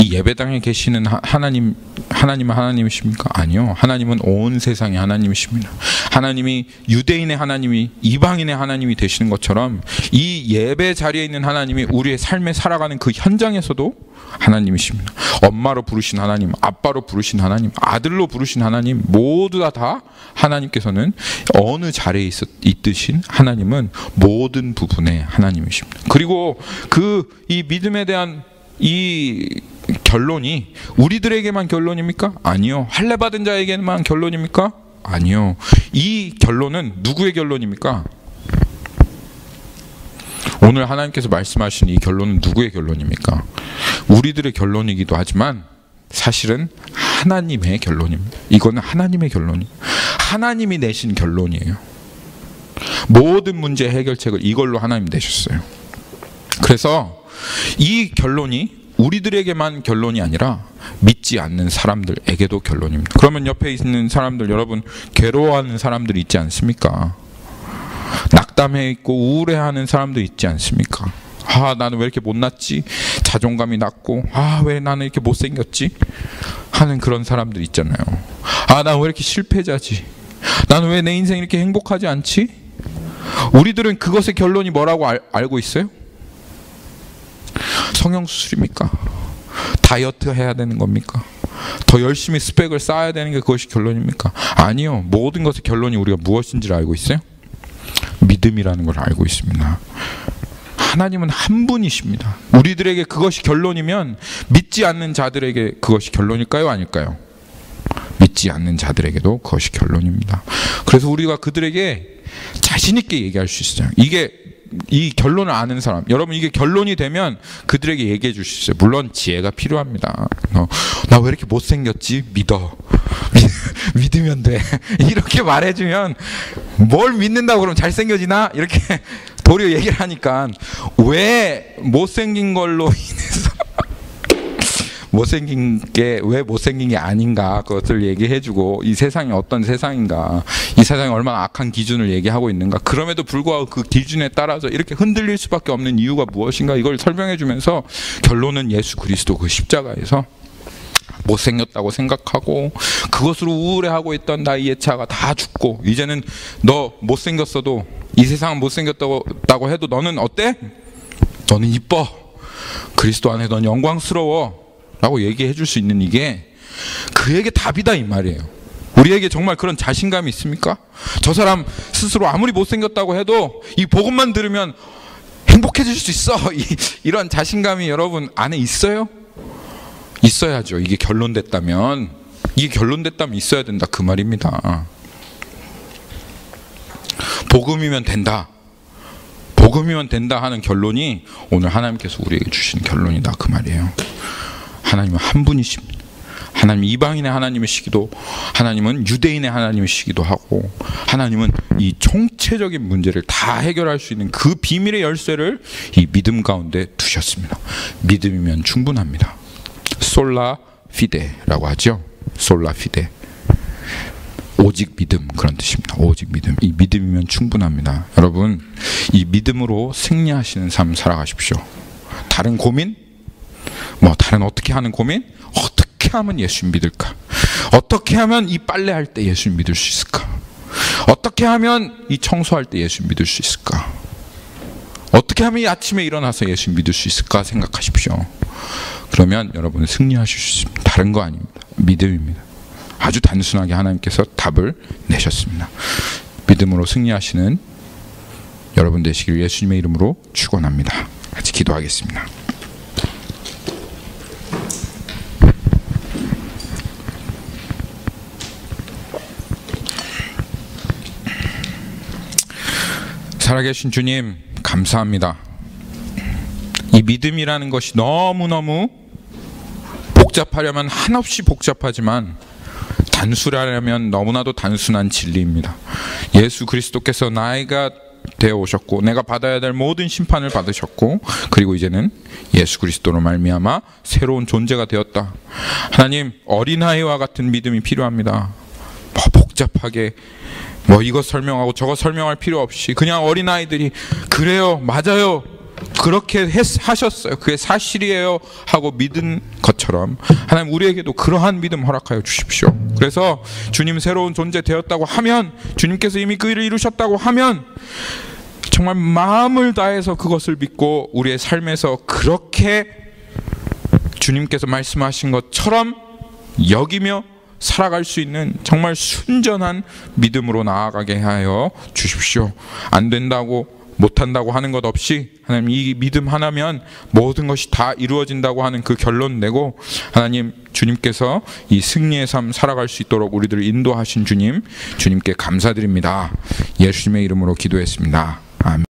예배당에 계시는 하나님은 하나님이십니까? 아니요. 하나님은 온 세상의 하나님이십니다. 하나님이 유대인의 하나님이 이방인의 하나님이 되시는 것처럼, 이 예배 자리에 있는 하나님이 우리의 삶에 살아가는 그 현장에서도 하나님이십니다. 엄마로 부르신 하나님, 아빠로 부르신 하나님, 아들로 부르신 하나님, 모두 다 하나님께서는 어느 자리에 있듯인 하나님은 모든 부분의 하나님이십니다. 그리고 이 믿음에 대한 이 결론이 우리들에게만 결론입니까? 아니요. 할례 받은 자에게만 결론입니까? 아니요. 이 결론은 누구의 결론입니까? 오늘 하나님께서 말씀하신 이 결론은 누구의 결론입니까? 우리들의 결론이기도 하지만 사실은 하나님의 결론입니다. 이거는 하나님의 결론이에요. 하나님이 내신 결론이에요. 모든 문제 해결책을 이걸로 하나님 내셨어요. 그래서 이 결론이 우리들에게만 결론이 아니라 믿지 않는 사람들에게도 결론입니다. 그러면 옆에 있는 사람들, 여러분, 괴로워하는 사람들이 있지 않습니까? 낙담해 있고 우울해하는 사람도 있지 않습니까? 나는 왜 이렇게 못났지? 자존감이 낮고, 왜 나는 이렇게 못생겼지? 하는 그런 사람들 있잖아요. 나는 왜 이렇게 실패자지? 나는 왜 내 인생이 이렇게 행복하지 않지? 우리들은 그것의 결론이 뭐라고 알고 있어요? 성형수술입니까? 다이어트 해야 되는 겁니까? 더 열심히 스펙을 쌓아야 되는 게 그것이 결론입니까? 아니요. 모든 것의 결론이 우리가 무엇인지를 알고 있어요? 믿음이라는 걸 알고 있습니다. 하나님은 한 분이십니다. 우리들에게 그것이 결론이면 믿지 않는 자들에게 그것이 결론일까요? 아닐까요? 믿지 않는 자들에게도 그것이 결론입니다. 그래서 우리가 그들에게 자신 있게 얘기할 수 있어요. 이 결론을 아는 사람, 여러분, 이게 결론이 되면 그들에게 얘기해 줄 수 있어요. 물론 지혜가 필요합니다. 나 왜 이렇게 못생겼지? 믿어. 믿으면 돼. 이렇게 말해주면 뭘 믿는다고 그러면 잘생겨지나? 이렇게 도리어 얘기를 하니까 왜 못생긴 걸로 인해서 못생긴 게 왜 못생긴 게 아닌가 그것을 얘기해주고 이 세상이 어떤 세상인가 이 세상이 얼마나 악한 기준을 얘기하고 있는가 그럼에도 불구하고 그 기준에 따라서 이렇게 흔들릴 수밖에 없는 이유가 무엇인가 이걸 설명해주면서 결론은 예수 그리스도 그 십자가에서 못생겼다고 생각하고 그것으로 우울해하고 있던 나의 예차가 다 죽고 이제는 너 못생겼어도 이 세상은 못생겼다고 해도 너는 어때? 너는 이뻐. 그리스도 안에 넌 영광스러워 라고 얘기해 줄 수 있는 이게 그에게 답이다 이 말이에요. 우리에게 정말 그런 자신감이 있습니까? 저 사람 스스로 아무리 못생겼다고 해도 이 복음만 들으면 행복해질 수 있어. 이런 자신감이 여러분 안에 있어요? 있어야죠. 이게 결론됐다면 있어야 된다 그 말입니다. 복음이면 된다. 복음이면 된다 하는 결론이 오늘 하나님께서 우리에게 주신 결론이다 그 말이에요. 하나님은 한 분이십니다. 하나님 이방인의 하나님이시기도 하나님은 유대인의 하나님이시기도 하고 하나님은 이 총체적인 문제를 다 해결할 수 있는 그 비밀의 열쇠를 이 믿음 가운데 두셨습니다. 믿음이면 충분합니다. 솔라 피데라고 하죠. 솔라 피데. 오직 믿음 그런 뜻입니다. 오직 믿음. 이 믿음이면 충분합니다. 여러분 이 믿음으로 승리하시는 삶 살아가십시오. 다른 고민? 다른 어떻게 하는 고민? 어떻게 하면 예수 믿을까? 어떻게 하면 이 빨래할 때 예수 믿을 수 있을까? 어떻게 하면 이 청소할 때 예수 믿을 수 있을까? 어떻게 하면 이 아침에 일어나서 예수 믿을 수 있을까 생각하십시오. 그러면 여러분은 승리하실 수 있습니다. 다른 거 아닙니다. 믿음입니다. 아주 단순하게 하나님께서 답을 내셨습니다. 믿음으로 승리하시는 여러분 되시길 예수님의 이름으로 축원합니다. 같이 기도하겠습니다. 살아계신 주님 감사합니다. 이 믿음이라는 것이 너무너무 복잡하려면 한없이 복잡하지만 단순하려면 너무나도 단순한 진리입니다. 예수 그리스도께서 나이가 되어 오셨고 내가 받아야 될 모든 심판을 받으셨고 그리고 이제는 예수 그리스도로 말미암아 새로운 존재가 되었다. 하나님 어린아이와 같은 믿음이 필요합니다. 복잡하게 이것 설명하고 저것 설명할 필요 없이 그냥 어린아이들이 그래요 맞아요 그렇게 하셨어요 그게 사실이에요 하고 믿은 것처럼 하나님 우리에게도 그러한 믿음 허락하여 주십시오. 그래서 주님 새로운 존재 되었다고 하면 주님께서 이미 그 일을 이루셨다고 하면 정말 마음을 다해서 그것을 믿고 우리의 삶에서 그렇게 주님께서 말씀하신 것처럼 여기며 살아갈 수 있는 정말 순전한 믿음으로 나아가게 하여 주십시오. 안 된다고 못한다고 하는 것 없이 하나님 이 믿음 하나면 모든 것이 다 이루어진다고 하는 그 결론 내고 하나님 주님께서 이 승리의 삶 살아갈 수 있도록 우리들을 인도하신 주님께 감사드립니다. 예수님의 이름으로 기도했습니다. 아멘.